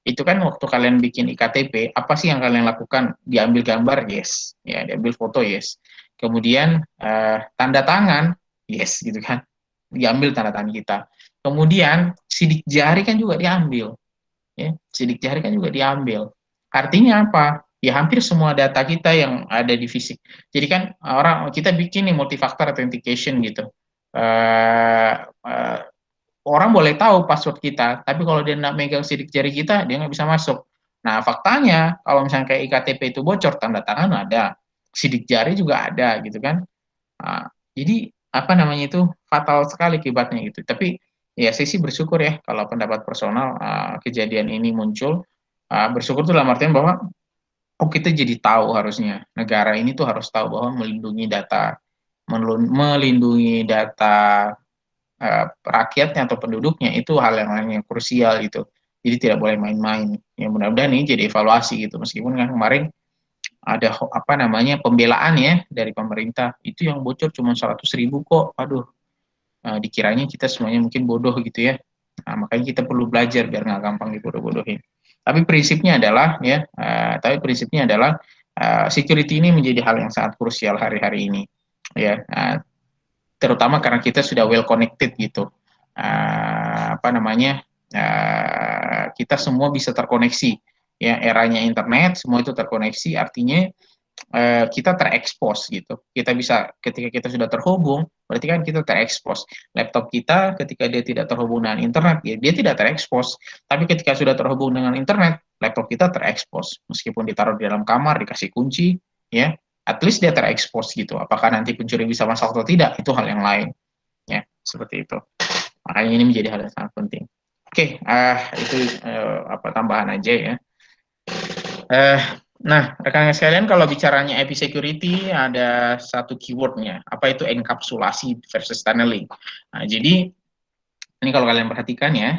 Itu kan waktu kalian bikin IKTP, apa sih yang kalian lakukan? Diambil gambar, yes. Ya, diambil foto, yes. Kemudian tanda tangan, yes, gitu kan. Diambil tanda tangan kita. Kemudian sidik jari kan juga diambil. Ya, sidik jari kan juga diambil. Artinya apa? Ya hampir semua data kita yang ada di fisik. Jadi kan orang kita bikin nih multifaktor authentication gitu. Uh, uh, orang boleh tahu password kita, tapi kalau dia nggak megang sidik jari kita, dia nggak bisa masuk. Nah, faktanya kalau misalnya kayak IKTP itu bocor, tanda tangan ada, sidik jari juga ada, gitu kan. Nah, jadi apa namanya itu fatal sekali akibatnya gitu. Tapi Ya, saya sih bersyukur ya kalau pendapat personal, kejadian ini muncul, bersyukur tuh dalam artian bahwa, oh kita jadi tahu harusnya, negara ini tuh harus tahu bahwa melindungi data, rakyatnya atau penduduknya itu hal yang krusial gitu. Jadi tidak boleh main-main. Ya mudah-mudahan ini jadi evaluasi gitu, meskipun kan kemarin ada apa namanya, pembelaan ya dari pemerintah, itu yang bocor cuma 100.000 kok, aduh, dikiranya kita semuanya mungkin bodoh gitu ya. Nah, makanya kita perlu belajar biar nggak gampang dibodoh-bodohin. Tapi prinsipnya adalah security ini menjadi hal yang sangat krusial hari-hari ini, ya. Terutama karena kita sudah well connected gitu. Apa namanya? Kita semua bisa terkoneksi. Ya, eranya internet, semua itu terkoneksi, artinya kita terekspos gitu. Kita bisa ketika kita sudah terhubung, berarti kan kita terekspos. Laptop kita ketika dia tidak terhubung dengan internet, ya dia tidak terekspos. Tapi ketika sudah terhubung dengan internet, laptop kita terekspos. Meskipun ditaruh di dalam kamar, dikasih kunci, ya, at least dia terekspos gitu. Apakah nanti pencuri bisa masuk atau tidak, itu hal yang lain. Ya, seperti itu. Makanya ini menjadi hal yang sangat penting. Oke, itu tambahan aja ya. Nah, rekan-rekan sekalian, kalau bicaranya IP security ada satu keywordnya, apa itu enkapsulasi versus tunneling. Nah, jadi ini kalau kalian perhatikan ya,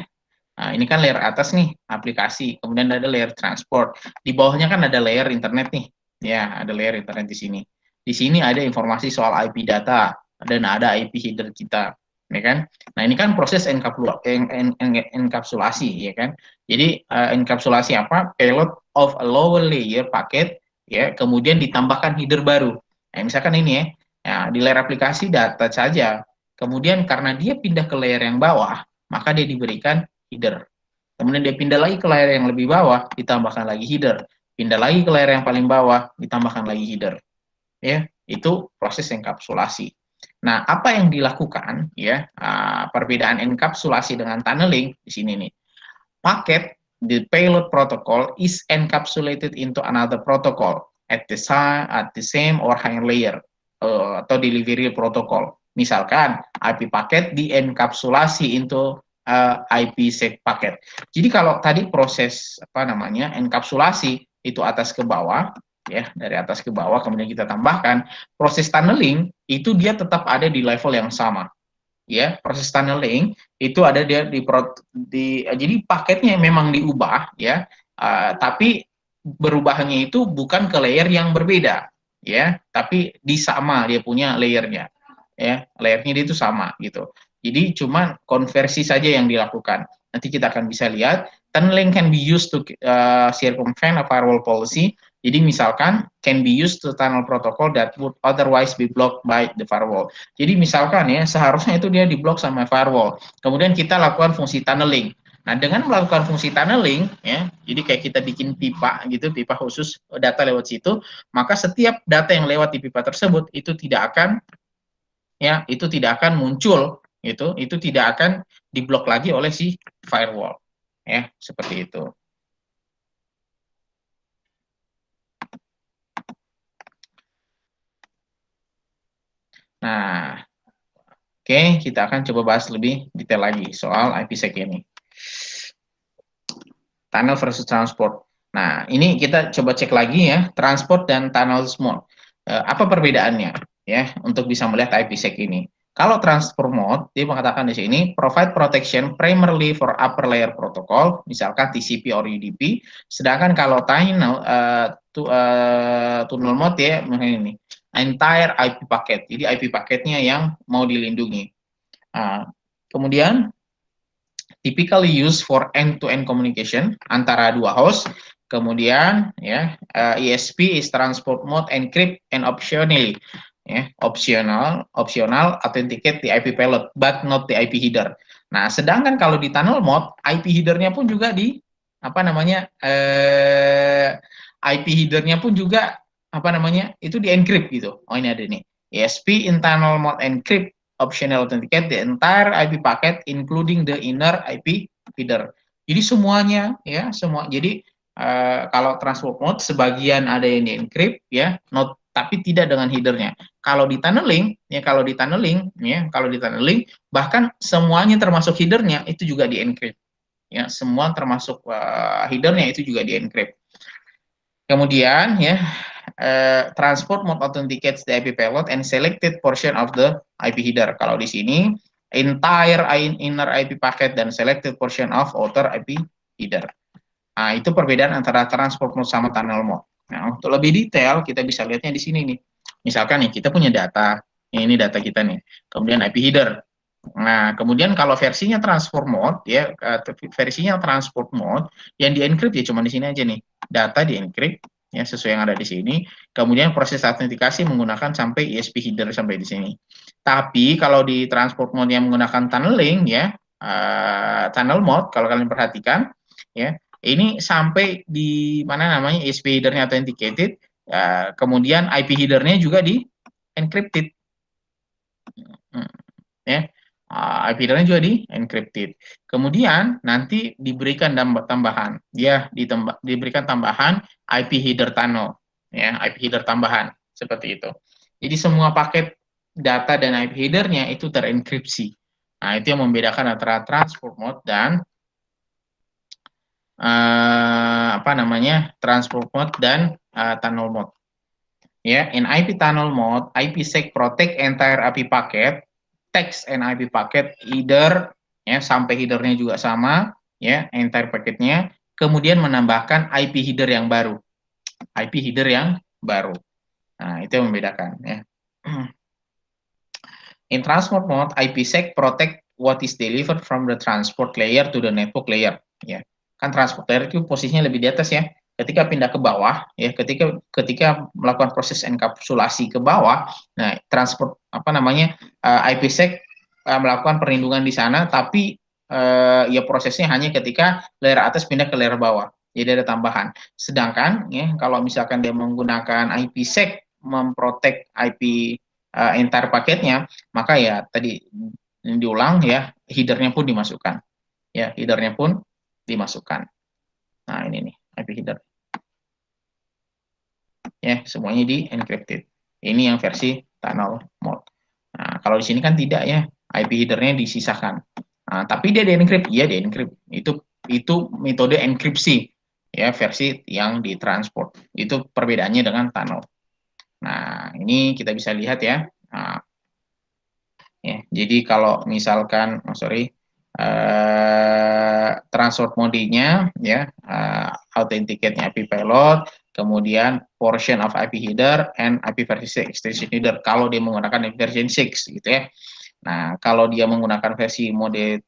ini kan layer atas nih aplikasi, kemudian ada layer transport, di bawahnya kan ada layer internet nih, ya ada layer internet di sini. Di sini ada informasi soal IP data dan ada IP header kita, ya kan? Nah ini kan proses enkapsulasi, ya kan? Jadi enkapsulasi apa? Payload of a lower layer paket, ya, kemudian ditambahkan header baru. Nah, misalkan ini ya, nah, di layer aplikasi data saja, kemudian karena dia pindah ke layer yang bawah, maka dia diberikan header. Kemudian dia pindah lagi ke layer yang lebih bawah, ditambahkan lagi header. Pindah lagi ke layer yang paling bawah, ditambahkan lagi header. Ya, itu proses enkapsulasi. Nah, apa yang dilakukan ya, perbedaan enkapsulasi dengan tunneling di sini nih. Paket the payload protocol is encapsulated into another protocol at the same or higher layer, atau delivery protocol. Misalkan IP paket dienkapsulasi into IPsec paket. Jadi kalau tadi proses apa namanya enkapsulasi itu atas ke bawah, ya dari atas ke bawah, kemudian kita tambahkan proses tunneling itu dia tetap ada di level yang sama. Ya, proses tunneling itu ada dia jadi paketnya memang diubah ya, tapi berubahnya itu bukan ke layer yang berbeda ya, tapi di sama dia punya layernya ya, layernya dia itu sama gitu. Jadi cuma konversi saja yang dilakukan. Nanti kita akan bisa lihat tunneling can be used to circumvent a firewall policy. Jadi misalkan can be used to tunnel protocol that would otherwise be blocked by the firewall. Jadi misalkan ya seharusnya itu dia diblok sama firewall. Kemudian kita lakukan fungsi tunneling. Nah, dengan melakukan fungsi tunneling ya, jadi kayak kita bikin pipa gitu, pipa khusus data lewat situ, maka setiap data yang lewat di pipa tersebut itu tidak akan muncul, itu tidak akan diblok lagi oleh si firewall. Ya, seperti itu. Nah, oke, kita akan coba bahas lebih detail lagi soal IPsec ini. Tunnel versus transport. Nah, ini kita coba cek lagi ya, transport dan tunnel mode. Apa perbedaannya ya untuk bisa melihat IPsec ini? Kalau transport mode, dia mengatakan di sini provide protection primarily for upper layer protocol, misalkan TCP or UDP. Sedangkan kalau tunnel mode ya, ini entire IP paket. Jadi IP paketnya yang mau dilindungi. Kemudian typically used for end-to-end communication antara dua host. Kemudian ya, ESP is transport mode encrypt and optionally ya, optional authenticate the IP payload but not the IP header. Nah, sedangkan kalau di tunnel mode IP headernya pun juga di apa namanya IP headernya pun juga apa namanya itu di encrypt gitu. Oh ini ada nih ESP internal mode encrypt optional authenticate the entire IP packet including the inner IP header. Jadi semuanya ya semua. Jadi kalau transport mode sebagian ada yang di encrypt ya, not tapi tidak dengan headernya. Kalau di tunneling, bahkan semuanya termasuk headernya itu juga di encrypt. Ya, semua termasuk headernya itu juga di encrypt. Kemudian ya, transport mode authenticates the IP payload and selected portion of the IP header. Kalau di sini entire inner IP packet dan selected portion of outer IP header. Nah, itu perbedaan antara transport mode sama tunnel mode. Nah, untuk lebih detail kita bisa lihatnya di sini nih. Misalkan nih kita punya data, ini data kita nih. Kemudian IP header. Nah, kemudian kalau versinya transport mode ya, versinya transport mode yang di encrypt ya cuma di sini aja nih. Data di encrypt ya sesuai yang ada di sini. Kemudian proses autentikasi menggunakan sampai ESP header sampai di sini. Tapi kalau di transport mode yang menggunakan tunneling ya, tunnel mode kalau kalian perhatikan ya, ini sampai di mana namanya ESP header-nya authenticated, kemudian IP header-nya juga di encrypted. Ya. IP header-nya juga di encrypted. Kemudian nanti diberikan tambahan, ya diberikan tambahan IP header tunnel, ya IP header tambahan seperti itu. Jadi semua paket data dan IP header-nya itu terenkripsi. Nah, itu yang membedakan antara transport mode dan transport mode dan tunnel mode. Ya, in IP tunnel mode, IPsec protect entire IP packet, text and IP packet either ya sampai headernya juga sama ya entire packetnya, kemudian menambahkan IP header yang baru, IP header yang baru. Nah, itu yang membedakan ya. In transport mode, IPsec protect what is delivered from the transport layer to the network layer. Ya, kan transport layer itu posisinya lebih di atas ya. Ketika pindah ke bawah, ya ketika melakukan proses enkapsulasi ke bawah, nah transport IPsec melakukan perlindungan di sana, tapi ya prosesnya hanya ketika layer atas pindah ke layer bawah. Jadi ada tambahan. Sedangkan ya kalau misalkan dia menggunakan IPsec memprotek IP entire paketnya, maka ya tadi diulang ya headernya pun dimasukkan. Ya, headernya pun dimasukkan. Nah, ini nih IP header. Ya, semuanya di encrypted. Ini yang versi tunnel mode. Nah, kalau di sini kan tidak ya, IP headernya disisakan. Nah, tapi dia di-encrypt, iya di-encrypt. Itu metode enkripsi ya versi yang ditransport. Itu perbedaannya dengan tunnel. Nah, ini kita bisa lihat ya. Nah, ya, jadi kalau misalkan, transport mode-nya ya, authenticate-nya IP payload, kemudian portion of IP header and IP version extension header kalau dia menggunakan version 6 gitu ya. Nah, kalau dia menggunakan versi mode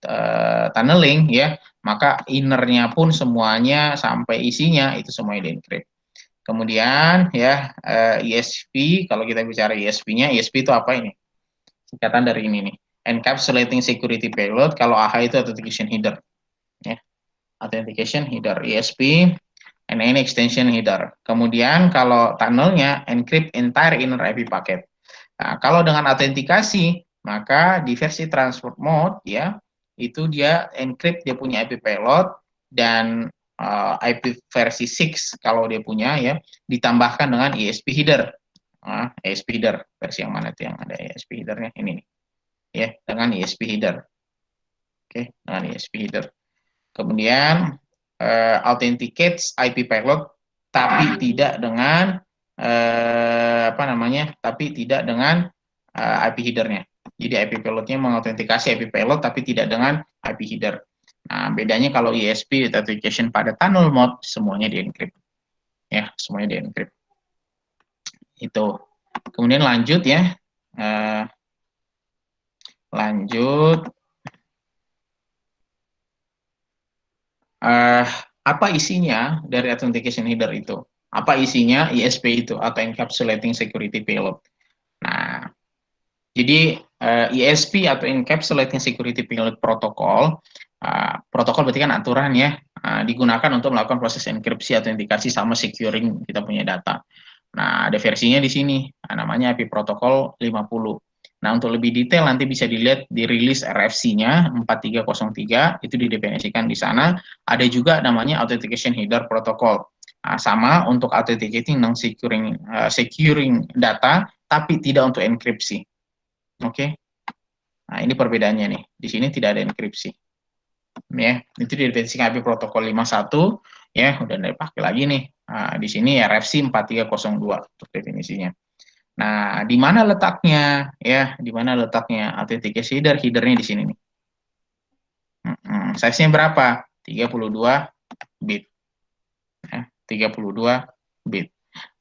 tunneling ya, maka innernya pun semuanya sampai isinya itu semuanya di-encrypt. Kemudian ya ESP, kalau kita bicara ESP-nya, ESP itu apa ini? Singkatan dari ini nih. Encapsulating Security Payload, kalau AH itu Authentication Header. Ya. Authentication Header, ESP, and any extension header. Kemudian kalau tunnelnya encrypt entire inner IP packet. Nah, kalau dengan autentikasi, maka di versi transport mode ya, itu dia encrypt dia punya IP payload dan IP versi 6 kalau dia punya ya, ditambahkan dengan ESP header. Nah, ESP header versi yang mana itu yang ada ESP headernya ini nih. Ya, dengan ESP header. Oke, dengan ESP header. Kemudian authenticates IP payload tapi tidak dengan tapi tidak dengan IP headernya. Jadi IP payloadnya mengautentikasi IP payload tapi tidak dengan IP header. Nah, bedanya kalau ESP authentication pada tunnel mode semuanya di-encrypt. Ya, semuanya di-encrypt. Itu. Kemudian lanjut ya. Lanjut. Apa isinya dari authentication header itu? Apa isinya ESP itu atau encapsulating security payload? Nah, jadi ESP atau encapsulating security payload protocol, protokol berarti kan aturan ya, digunakan untuk melakukan proses enkripsi, autentikasi sama securing kita punya data. Nah, ada versinya di sini, namanya IP protokol 50. Nah, untuk lebih detail nanti bisa dilihat di rilis RFC-nya 4303, itu didefinisikan di sana. Ada juga namanya Authentication Header Protocol. Sama untuk authenticating non securing data, tapi tidak untuk enkripsi. Oke. Nah, ini perbedaannya nih. Di sini tidak ada enkripsi. Ya, itu di definisi IP protokol 51 ya, udah dipakai lagi nih. Nah, di sini RFC 4302 untuk definisinya. Nah, di mana letaknya ya? Di mana letaknya authentication header? Headernya di sini nih. Size-nya berapa? 32 bit. Ya, 32 bit.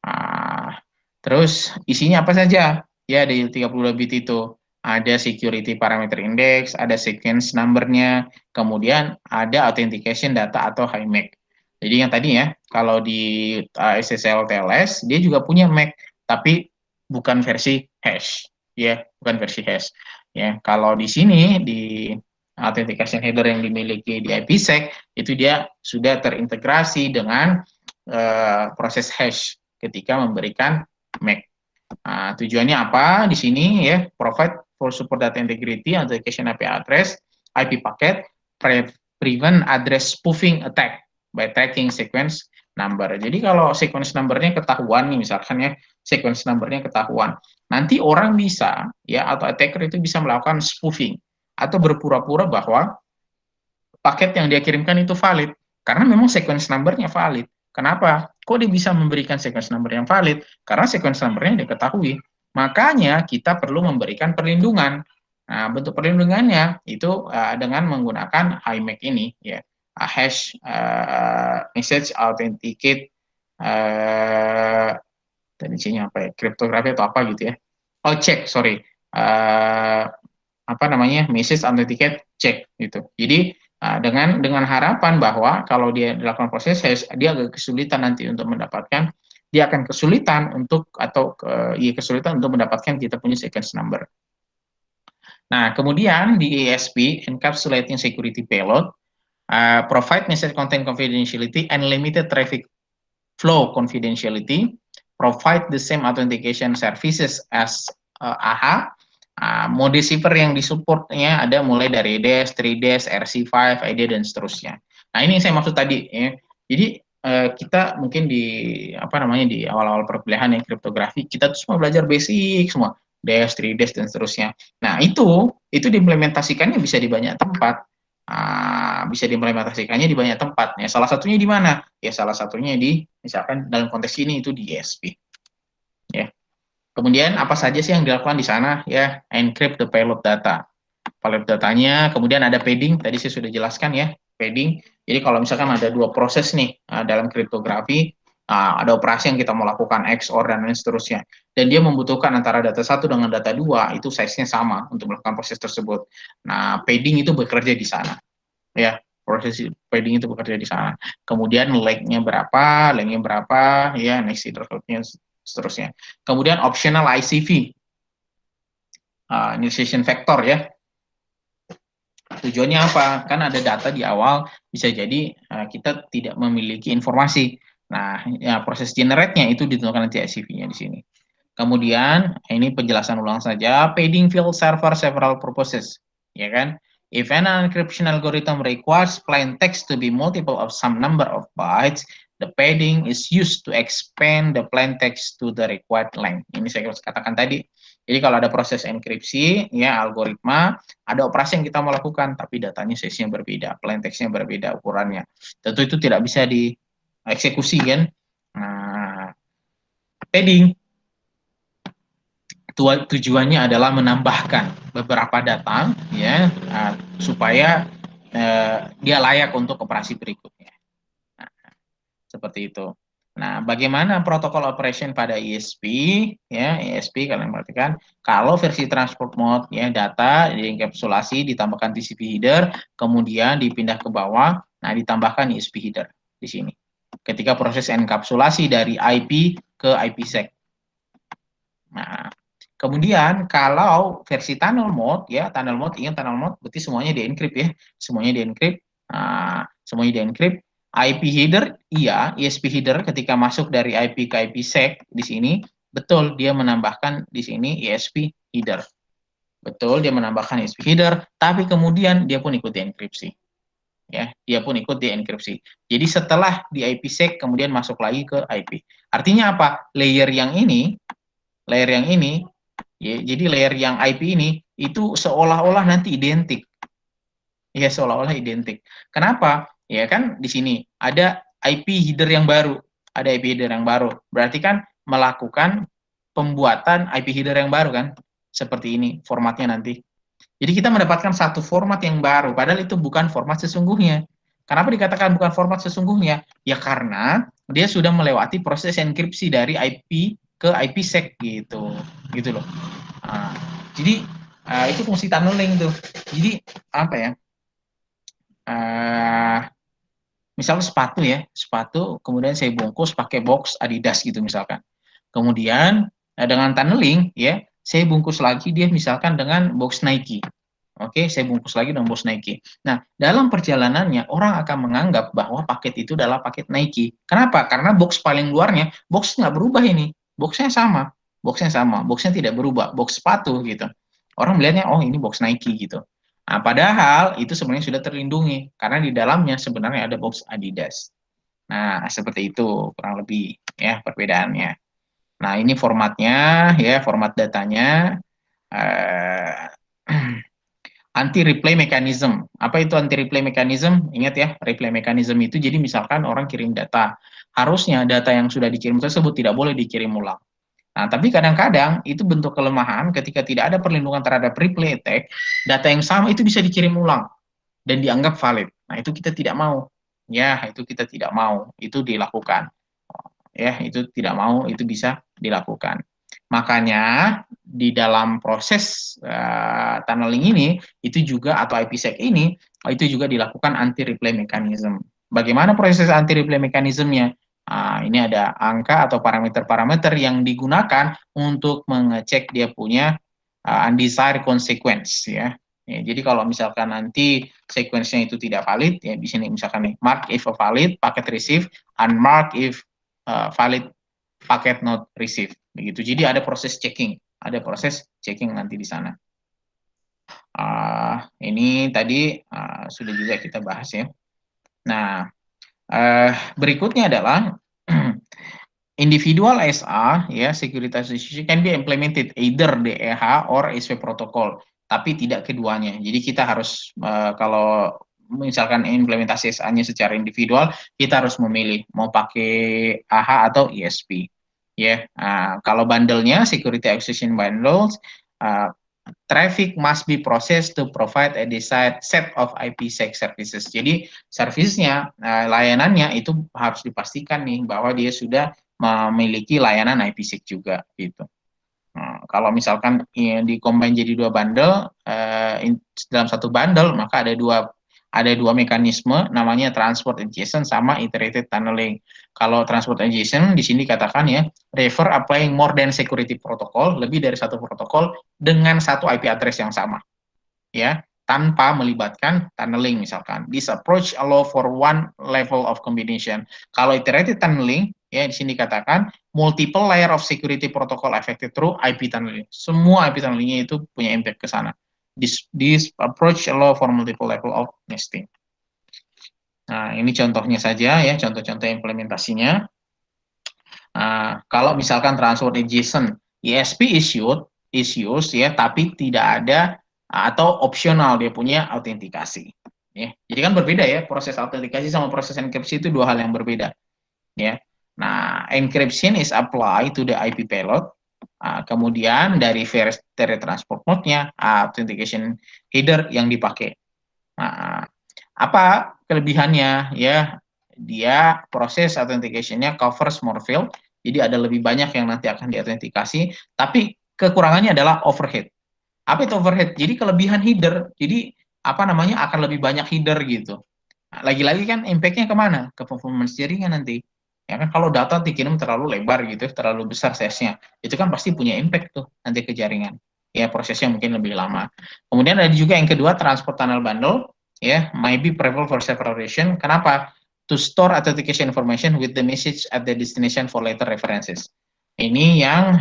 Nah, terus isinya apa saja? Ya, di 32 bit itu ada security parameter index, ada sequence number-nya, kemudian ada authentication data atau high MAC. Jadi yang tadi ya, kalau di SSL TLS dia juga punya MAC, tapi bukan versi hash, ya, bukan versi hash. Ya, kalau di sini di authentication header yang dimiliki di IPsec itu dia sudah terintegrasi dengan proses hash ketika memberikan MAC. Nah, tujuannya apa di sini ya? Provide for support data integrity, authentication IP address, IP packet, prevent address spoofing attack by tracking sequence number. Jadi kalau sequence numbernya ketahuan nih misalkan ya, sequence numbernya ketahuan, nanti orang bisa ya atau attacker itu bisa melakukan spoofing atau berpura-pura bahwa paket yang dia kirimkan itu valid karena memang sequence numbernya valid. Kenapa? Kok dia bisa memberikan sequence number yang valid? Karena sequence numbernya diketahui. Makanya kita perlu memberikan perlindungan. Nah, bentuk perlindungannya itu dengan menggunakan HIMAC ini, ya, hash message authenticate, tadinya apa ya, kriptografi atau apa gitu ya. Oh, check, sorry, apa namanya, message authenticate check gitu. Jadi dengan harapan bahwa kalau dia dilakukan proses hash, dia agak kesulitan nanti untuk mendapatkan, dia akan kesulitan untuk atau kesulitan untuk mendapatkan kita punya sequence number. Nah, kemudian di ESP, encapsulating security payload, provide message content confidentiality and limited traffic flow confidentiality, provide the same authentication services as AHA. Mode cipher yang disupportnya ada mulai dari DES, 3DES, RC5, ID dan seterusnya. Nah, ini yang saya maksud tadi ya. Jadi kita mungkin di apa namanya di awal-awal perkuliahan yang kriptografi kita tuh semua belajar basic semua, DES, 3DES dan seterusnya. Nah, itu diimplementasikannya bisa di banyak tempat. Bisa diimplementasikannya di banyak tempat. Ya, salah satunya di mana? Ya, salah satunya di misalkan dalam konteks ini itu di ESP. Ya. Kemudian apa saja sih yang dilakukan di sana? Ya, encrypt the payload data. Payload datanya, kemudian ada padding, tadi saya sudah jelaskan ya, padding. Jadi kalau misalkan ada dua proses nih dalam kriptografi, ada operasi yang kita mau lakukan XOR dan lain seterusnya, dan dia membutuhkan antara data satu dengan data dua, itu size-nya sama untuk melakukan proses tersebut. Nah, padding itu bekerja di sana. Ya, proses padding itu bekerja di sana. Kemudian length-nya berapa, ya, next iterate-nya seterusnya. Kemudian optional ICV, initiation factor ya. Tujuannya apa? Kan ada data di awal, bisa jadi kita tidak memiliki informasi. Nah, ya, proses generate-nya itu ditentukan nanti ICV-nya di sini. Kemudian ini penjelasan ulang saja, padding field server several purposes, ya kan? If an encryption algorithm requires plain text to be multiple of some number of bytes, the padding is used to expand the plain text to the required length. Ini saya katakan tadi. Jadi kalau ada proses enkripsi, ya algoritma, ada operasi yang kita mau lakukan, tapi datanya size-nya berbeda, plain text-nya berbeda ukurannya. Tentu itu tidak bisa dieksekusi kan. Nah, padding tujuannya adalah menambahkan beberapa data ya supaya dia layak untuk operasi berikutnya. Nah, seperti itu. Nah, bagaimana protokol operation pada ESP? Ya, ESP kalian perhatikan, kalau versi transport mode ya data dienkapsulasi, ditambahkan TCP header, kemudian dipindah ke bawah, nah ditambahkan ESP header di sini. Ketika proses enkapsulasi dari IP ke IPsec. Nah, kemudian kalau versi tunnel mode ya, tunnel mode, ingat tunnel mode berarti semuanya di-encrypt ya, semuanya di-encrypt. Semuanya di-encrypt. IP header, iya, ESP header ketika masuk dari IP ke IPsec di sini, betul dia menambahkan di sini ESP header. Betul dia menambahkan ESP header, tapi kemudian dia pun ikut enkripsi. ya, dia pun ikut dienkripsi. Jadi setelah di IPsec kemudian masuk lagi ke IP. Artinya apa? Layer yang ini, ya, jadi layer yang IP ini itu seolah-olah nanti identik. Ya, seolah-olah identik. Kenapa? Ya kan di sini ada IP header yang baru, ada IP header yang baru. Berarti kan melakukan pembuatan IP header yang baru kan? Seperti ini formatnya nanti. Jadi kita mendapatkan satu format yang baru, padahal itu bukan format sesungguhnya. Kenapa dikatakan bukan format sesungguhnya? Ya karena dia sudah melewati proses enkripsi dari IP ke IPsec gitu, gitu loh. Nah, jadi itu fungsi tunneling tuh. Jadi apa ya? Uh, Misalnya sepatu ya, sepatu kemudian saya bungkus pakai box Adidas gitu misalkan. Kemudian dengan tunneling ya, saya bungkus lagi dia misalkan dengan box Nike. Oke, saya bungkus lagi dengan box Nike. Nah, dalam perjalanannya orang akan menganggap bahwa paket itu adalah paket Nike. Kenapa? Karena box paling luarnya, box nggak berubah ini. Boxnya tidak berubah, box sepatu gitu. Orang melihatnya, oh ini box Nike gitu. Nah, padahal itu sebenarnya sudah terlindungi karena di dalamnya sebenarnya ada box Adidas. Nah, seperti itu kurang lebih ya perbedaannya. Nah, ini formatnya ya, format datanya. Eh, Anti-replay mechanism. Apa itu anti-replay mechanism? Ingat ya, replay mechanism itu jadi misalkan orang kirim data. Harusnya data yang sudah dikirim tersebut tidak boleh dikirim ulang. Nah, tapi kadang-kadang itu bentuk kelemahan ketika tidak ada perlindungan terhadap replay attack, data yang sama itu bisa dikirim ulang dan dianggap valid. Nah, itu kita tidak mau. Ya, itu kita tidak mau. Itu dilakukan. Ya, itu tidak mau, itu bisa dilakukan. Makanya di dalam proses tunneling ini itu juga atau IPsec ini itu juga dilakukan anti replay mechanism. Bagaimana proses anti replay mechanismnya? Ini ada angka atau parameter-parameter yang digunakan untuk mengecek dia punya undesired consequence ya. Ya, jadi kalau misalkan nanti sequence-nya itu tidak valid, ya di sini misalkan nih, mark if valid, packet receive, unmark if valid, packet not receive. Begitu. Jadi ada proses checking nanti di sana. Ini tadi sudah juga kita bahas ya. Nah, berikutnya adalah individual SA ya securitization can be implemented either DEH or SV protocol, tapi tidak keduanya. Jadi kita harus kalau misalkan implementasi SA-nya secara individual, kita harus memilih mau pakai AH atau ISP. Ya, kalau bundle-nya security acquisition bundles, traffic must be processed to provide a desired set of IPsec services. Jadi servicenya, layanannya itu harus dipastikan nih bahwa dia sudah memiliki layanan IPsec juga gitu. Nah, kalau misalkan ya, di-combine jadi dua bundle, dalam satu bundle maka ada dua mekanisme namanya transport adjacent sama iterated tunneling. Kalau transport adjacent di sini katakan ya refer applying more than security protocol, lebih dari satu protokol dengan satu IP address yang sama. Ya, tanpa melibatkan tunneling misalkan. This approach allow for one level of combination. Kalau iterated tunneling, ya di sini dikatakan multiple layer of security protocol affected through IP tunneling. Semua IP tunnelingnya itu punya impact ke sana. This approach allow for multiple level of nesting. Nah, ini contohnya saja ya, contoh-contoh implementasinya. Kalau misalkan transport adjacent, ISP issues ya, tapi tidak ada atau opsional dia punya autentikasi. Ya, jadi kan berbeda ya proses autentikasi sama proses enkripsi itu dua hal yang berbeda. Ya, nah encryption is applied to the IP payload. Kemudian dari transport mode-nya, authentication header yang dipakai. Nah, apa kelebihannya ya? Dia proses authentication-nya covers more field, jadi ada lebih banyak yang nanti akan diautentikasi, tapi kekurangannya adalah overhead. Apa itu overhead? Jadi kelebihan header, jadi apa namanya akan lebih banyak header gitu. Nah, lagi-lagi kan impact-nya kemana? Ke performance jaringan nanti. Ya kan kalau data dikirim terlalu lebar gitu, terlalu besar size-nya, itu kan pasti punya impact tuh nanti ke jaringan. Ya prosesnya mungkin lebih lama. Kemudian ada juga yang kedua transport tunnel bundle, ya might be preferable for separation. Kenapa? To store authentication information with the message at the destination for later references. Ini yang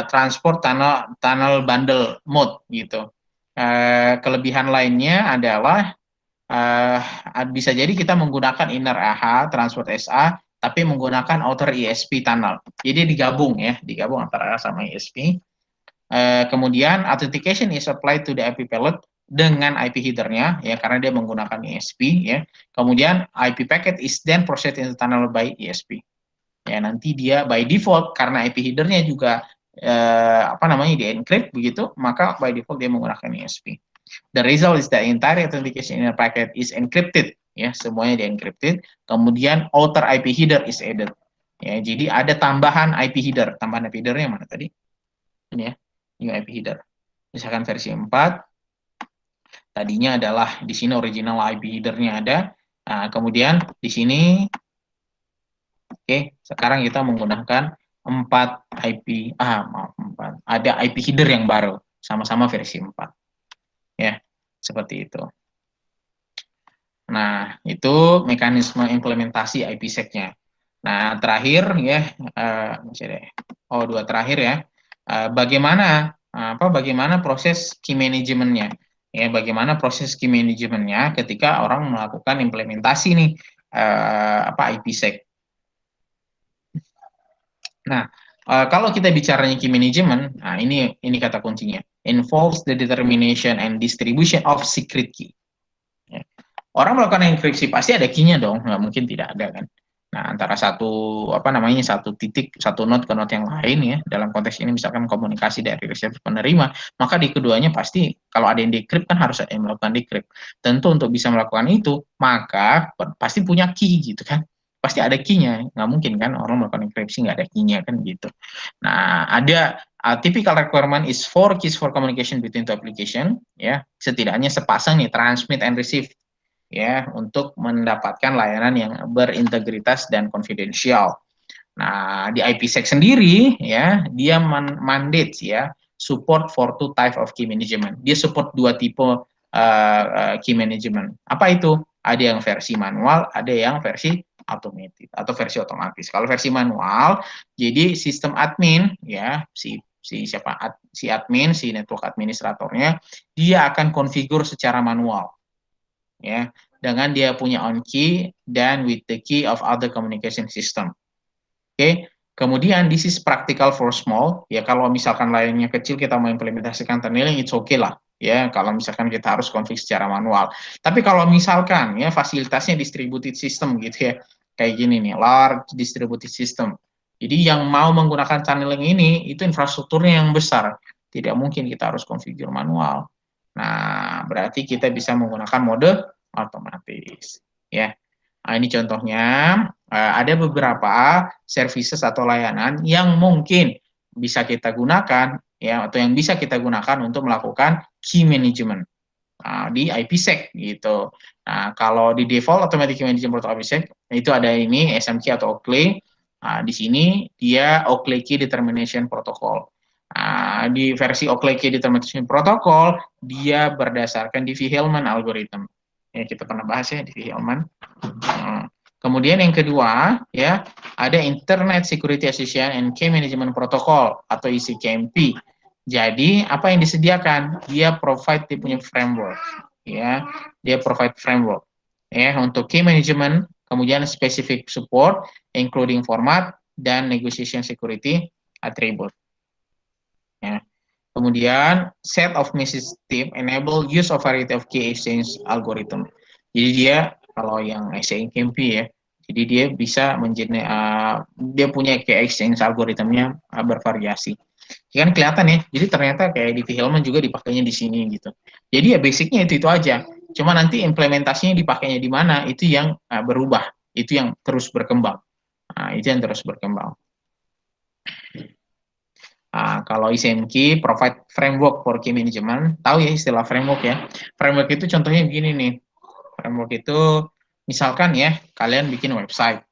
transport tunnel bundle mode gitu. Kelebihan lainnya adalah bisa jadi kita menggunakan inner AHA, transport SA, tapi menggunakan outer ESP tunnel. Jadi digabung antara AHA sama ESP. Kemudian authentication is applied to the IP payload dengan IP header-nya, ya, karena dia menggunakan ESP, ya. Kemudian IP packet is then processed in the tunnel by ESP. Ya, nanti dia by default karena IP header-nya juga di encrypt begitu, maka by default dia menggunakan ESP. The result is that entire authentication inner packet is encrypted, ya, semuanya di encrypted. Kemudian outer IP header is added. Ya, jadi ada tambahan IP header. Tambahan IP header-nya mana tadi? Ini ya, new IP header. Misalkan versi 4, tadinya adalah di sini original IP header-nya ada. Nah, kemudian di sini, oke, sekarang kita menggunakan 4 IP, maaf, 4. Ada IP header yang baru, sama-sama versi 4. Ya, seperti itu. Nah, itu mekanisme implementasi IPsec-nya. Nah, terakhir ya, dua terakhir ya. Bagaimana proses key manajemennya? Ya, bagaimana proses key manajemennya ketika orang melakukan implementasi nih IPsec. Nah, kalau kita bicaranya key management, nah ini kata kuncinya. Involves the determination and distribution of secret key. Ya. Orang melakukan enkripsi pasti ada key-nya dong, nggak mungkin tidak ada kan. Nah, antara satu titik, satu node ke node yang lain ya, dalam konteks ini misalkan komunikasi dari receiver penerima, maka di keduanya pasti kalau ada yang decrypt kan harus ada yang melakukan decrypt. Tentu untuk bisa melakukan itu, maka pasti punya key gitu kan. Pasti ada key-nya, nggak mungkin kan orang melakukan enkripsi nggak ada key-nya kan gitu. Nah, ada typical requirement is 4 keys for communication between two application, ya, setidaknya sepasang nih transmit and receive, ya, untuk mendapatkan layanan yang berintegritas dan konfidensial. Nah, di IPsec sendiri ya, dia mandate ya support for two type of key management. Dia support dua tipe key management. Apa itu? Ada yang versi manual, ada yang versi automated atau versi otomatis. Kalau versi manual, jadi sistem admin ya, si admin, si network administratornya, dia akan konfigur secara manual. Ya, dengan dia punya on key dan with the key of other communication system. Oke, kemudian this is practical for small, ya, kalau misalkan lainnya kecil kita mau implementasikan tunneling, it's okay lah, ya, kalau misalkan kita harus config secara manual. Tapi kalau misalkan ya fasilitasnya distributed system gitu ya, kayak gini nih, large distributed system. Jadi yang mau menggunakan tunneling ini itu infrastrukturnya yang besar, tidak mungkin kita harus configure manual. Nah, berarti kita bisa menggunakan mode otomatis, ya. Nah, ini contohnya, ada beberapa services atau layanan yang mungkin bisa kita gunakan, ya, atau yang bisa kita gunakan untuk melakukan key management di IPsec gitu. Nah, kalau di default automatic key management protocol IPsec itu ada ini SMK atau Oakley. Nah, di sini dia Oakley Key Determination Protocol. Di versi Oakley Key Determination Protocol dia berdasarkan Diffie-Hellman algorithm. Ya, kita pernah bahas ya Diffie-Hellman. Kemudian yang kedua ya, ada Internet Security Association and Key Management Protocol atau ICKMP. Jadi apa yang disediakan? Dia provide dia punya framework, ya. Dia provide framework ya untuk key management, kemudian specific support including format dan negotiation security attribute. Ya. Kemudian set of message type enable use of variety of key exchange algorithm. Jadi dia kalau yang ICKMP ya, jadi dia bisa dia punya key exchange algoritmnya bervariasi. Kan kelihatan ya, jadi ternyata kayak di Hellman juga dipakainya di sini gitu. Jadi ya basicnya itu aja. Cuma nanti implementasinya dipakainya di mana itu yang berubah, itu yang terus berkembang. Nah, itu yang terus berkembang. Kalau ICMKey provide framework for key management, tahu ya istilah framework ya. Framework itu contohnya begini nih. Framework itu misalkan ya kalian bikin website.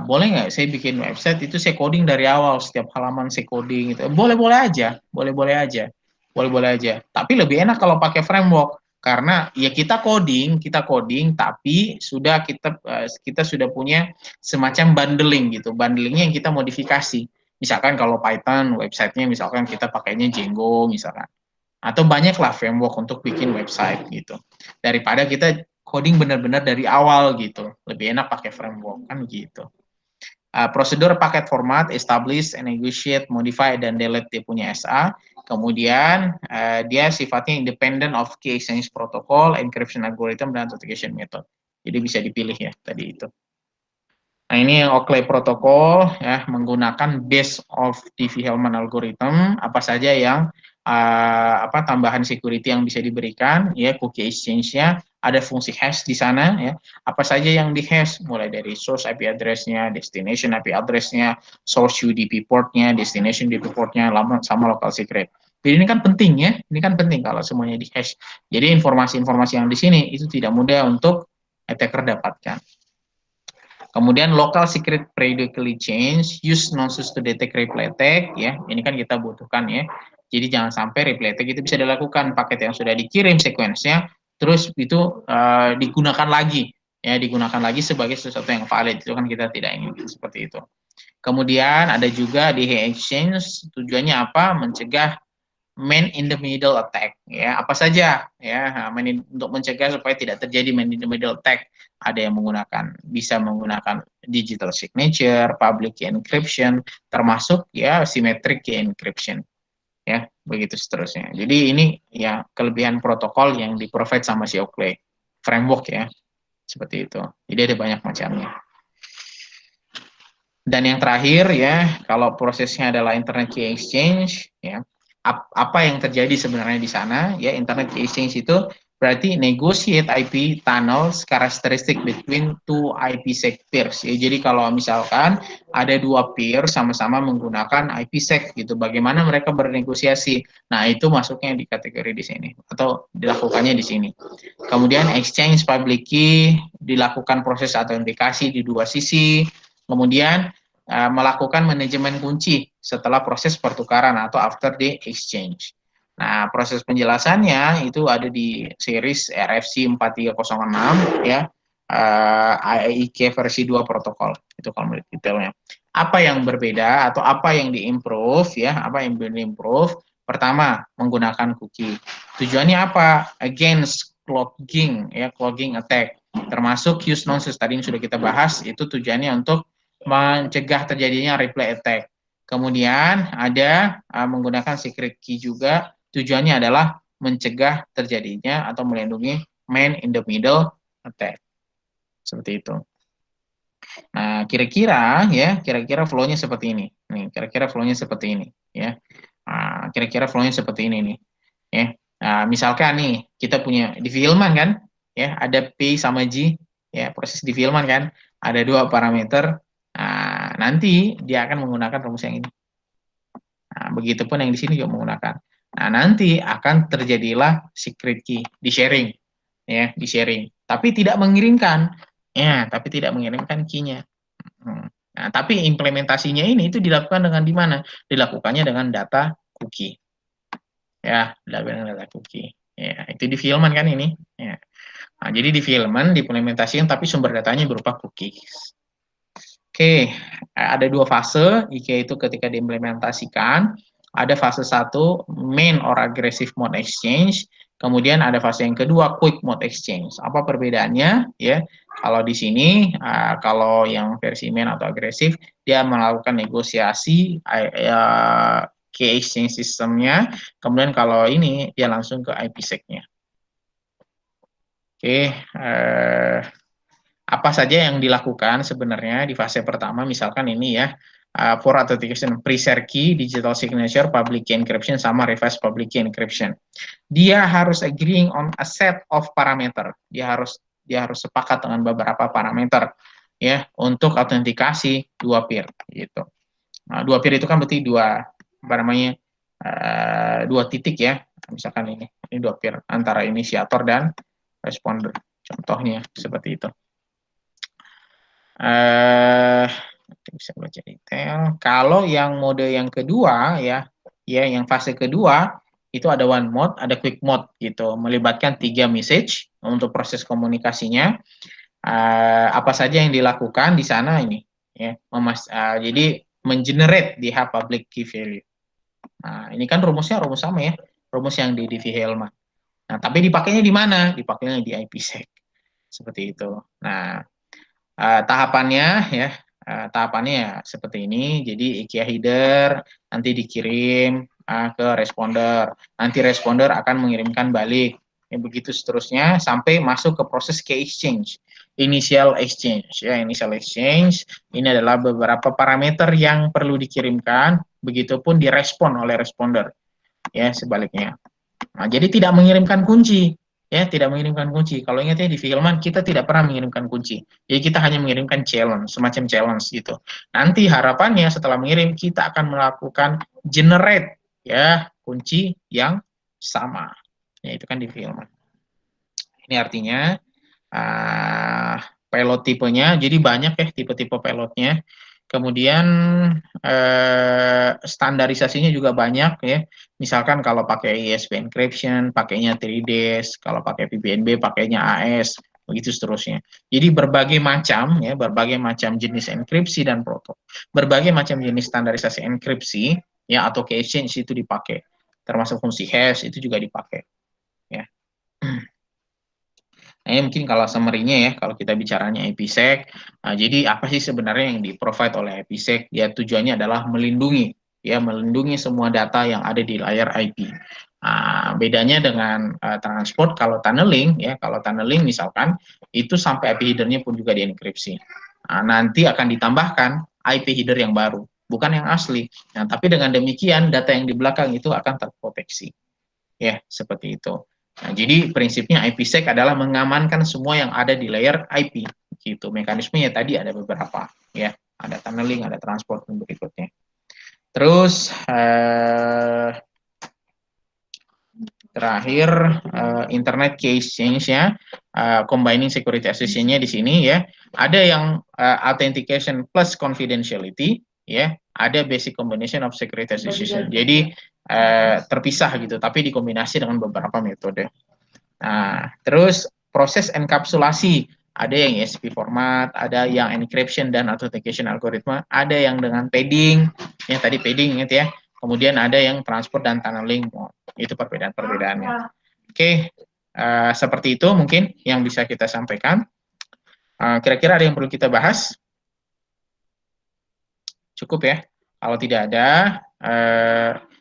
Boleh nggak saya bikin website itu saya coding dari awal, setiap halaman saya coding gitu. Boleh-boleh aja. Tapi lebih enak kalau pakai framework karena ya kita coding tapi kita sudah punya semacam bundling gitu. Bundlingnya yang kita modifikasi. Misalkan kalau Python websitenya misalkan kita pakainya Django misalkan. Atau banyaklah framework untuk bikin website gitu. Daripada kita coding benar-benar dari awal gitu. Lebih enak pakai framework kan gitu. Prosedur paket format, establish, negotiate, modify, dan delete dia punya SA. Kemudian dia sifatnya independent of key exchange protocol, encryption algorithm, dan authentication method. Jadi bisa dipilih ya tadi itu. Nah ini yang Oakley protokol ya menggunakan base of Diffie-Hellman algorithm apa saja yang tambahan security yang bisa diberikan ya cookie exchange-nya ada fungsi hash di sana ya apa saja yang di hash mulai dari source IP address-nya, destination IP address-nya, source UDP port-nya, destination UDP port-nya sama local secret. Jadi ini kan penting ya, ini kan penting kalau semuanya di hash. Jadi informasi-informasi yang di sini itu tidak mudah untuk attacker dapatkan. Kemudian local secret periodically change, use nonsus to detect reply tag, ya. Ini kan kita butuhkan ya. Jadi jangan sampai reply tag itu bisa dilakukan paket yang sudah dikirim sequence-nya, terus itu digunakan lagi, ya digunakan lagi sebagai sesuatu yang valid. Itu kan kita tidak ingin seperti itu. Kemudian ada juga di exchange tujuannya apa? Mencegah man in the middle attack ya apa saja ya untuk mencegah supaya tidak terjadi man in the middle attack ada yang bisa menggunakan digital signature, public key encryption termasuk ya symmetric key encryption ya begitu seterusnya. Jadi ini ya kelebihan protokol yang di-provide sama si Oakley framework ya seperti itu. Jadi ada banyak macamnya. Dan yang terakhir ya, kalau prosesnya adalah internet key exchange, ya apa yang terjadi sebenarnya di sana? Ya internet key exchange itu berarti negotiate IP tunnels characteristic between two IPsec peers. Ya, jadi kalau misalkan ada dua peer sama-sama menggunakan IPsec gitu, bagaimana mereka bernegosiasi? Nah itu masuknya di kategori di sini atau dilakukannya di sini. Kemudian exchange public key dilakukan proses autentikasi di dua sisi. Kemudian melakukan manajemen kunci setelah proses pertukaran atau after the exchange. Nah, proses penjelasannya itu ada di series RFC 4306 ya. IEK versi 2 protokol. Itu kalau melihat detailnya. Apa yang berbeda atau apa yang diimprove ya, apa yang diimprove? Pertama, menggunakan cookie. Tujuannya apa? Against clogging ya, clogging attack. Termasuk use nonsense tadi yang sudah kita bahas itu tujuannya untuk mencegah terjadinya replay attack. Kemudian ada menggunakan secret key juga tujuannya adalah mencegah terjadinya atau melindungi man in the middle attack. Seperti itu. Nah, kira-kira flow-nya seperti ini. Nih, kira-kira flow-nya seperti ini, ya. Kira-kira flow-nya seperti ini nih, ya. Nah, misalkan nih kita punya di Filman kan, ya, ada P sama G, ya, proses di Filman kan, ada dua parameter. Nah, nanti dia akan menggunakan rumus yang ini. Nah, begitupun yang di sini juga menggunakan. Nah, nanti akan terjadilah secret key di sharing, ya, di sharing. Tapi tidak mengirimkan, ya, tapi tidak mengirimkan key-nya. Nah, tapi implementasinya ini itu dilakukan dengan di mana? Dilakukannya dengan data cookie. Ya, dilakukan dengan data cookie. Ya, itu di Filman kan ini. Ya. Nah, jadi di Filman diimplementasikan tapi sumber datanya berupa cookies. Oke, ada dua fase. Jika itu ketika diimplementasikan, ada fase 1 main or aggressive mode exchange, kemudian ada fase yang kedua quick mode exchange. Apa perbedaannya? Ya, kalau di sini kalau yang versi main atau agresif dia melakukan negosiasi key exchange sistemnya, kemudian kalau ini dia langsung ke IPsec-nya. Oke, apa saja yang dilakukan sebenarnya di fase pertama, misalkan ini ya, for authentication, pre-share key, digital signature, public key encryption, sama reverse public key encryption. Dia harus agreeing on a set of parameter. Dia harus sepakat dengan beberapa parameter ya untuk autentikasi dua peer gitu. Nah, dua peer itu kan berarti dua apa namanya dua titik ya. Misalkan ini dua peer antara inisiator dan responder. Contohnya seperti itu. Bisa baca detail. Kalau yang mode yang kedua ya, yang fase kedua itu ada one mode, ada quick mode gitu, melibatkan 3 message untuk proses komunikasinya. Apa saja yang dilakukan di sana ini ya, jadi mengenerate di hub public key value. Nah, ini kan rumusnya rumus sama ya. rumus yang di Diffie-Hellman. Nah, tapi dipakainya di mana? Dipakainya di IPsec. Seperti itu. Nah, tahapannya ya, tahapannya ya seperti ini. Jadi IKEA header nanti dikirim ke responder. Nanti responder akan mengirimkan balik. Ya, begitu seterusnya sampai masuk ke proses key exchange. Initial exchange ya, initial exchange ini adalah beberapa parameter yang perlu dikirimkan, begitupun direspon oleh responder ya sebaliknya. Nah, jadi tidak mengirimkan kunci, ya tidak mengirimkan kunci. Kalau ingat ya di filman kita tidak pernah mengirimkan kunci. Jadi kita hanya mengirimkan challenge, semacam challenge gitu. Nanti harapannya setelah mengirim kita akan melakukan generate ya kunci yang sama. Ya itu kan di filman. Ini artinya payload tipenya, jadi banyak ya tipe-tipe payloadnya. Kemudian standarisasinya juga banyak ya. Misalkan kalau pakai ISP encryption, pakainya 3DS, kalau pakai PBNB pakainya AS, begitu seterusnya. Jadi berbagai macam ya, berbagai macam jenis enkripsi dan protokol. Berbagai macam jenis standarisasi enkripsi ya atau key exchange itu dipakai. Termasuk fungsi hash itu juga dipakai ya. Nah, mungkin kalau summary-nya ya, kalau kita bicaranya IPsec, jadi apa sih sebenarnya yang di-provide oleh IPsec? Ya tujuannya adalah melindungi semua data yang ada di layar IP. Bedanya dengan transport, kalau tunneling misalkan itu sampai IP header-nya pun juga dienkripsi. Nanti akan ditambahkan IP header yang baru, bukan yang asli. Nah, tapi dengan demikian data yang di belakang itu akan terproteksi. Ya, seperti itu. Nah, jadi prinsipnya IPsec adalah mengamankan semua yang ada di layer IP. Gitu. Mekanismenya tadi ada beberapa, ya. Ada tunneling, ada transport dan berikutnya. Terus terakhir internet key exchange-nya, combining security association-nya di sini ya. Ada yang authentication plus confidentiality, ya. Ada basic combination of security association. Jadi terpisah gitu, tapi dikombinasi dengan beberapa metode. Nah, terus proses enkapsulasi, ada yang ESP format, ada yang encryption dan authentication algoritma, ada yang dengan padding, yang tadi padding ingat ya. Kemudian ada yang transport dan tunneling, itu perbedaan-perbedaannya. Oke, seperti itu mungkin yang bisa kita sampaikan. Kira-kira ada yang perlu kita bahas? Cukup ya. Kalau tidak ada,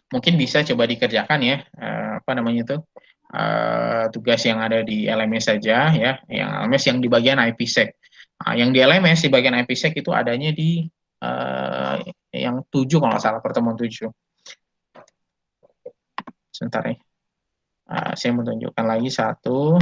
mungkin bisa coba dikerjakan ya, apa namanya itu, tugas yang ada di LMS saja ya, yang LMS yang di bagian IPsec. Yang di LMS di bagian IPsec itu adanya di yang 7 kalau nggak salah, pertemuan 7. Sebentar ya. Saya mau tunjukkan lagi satu.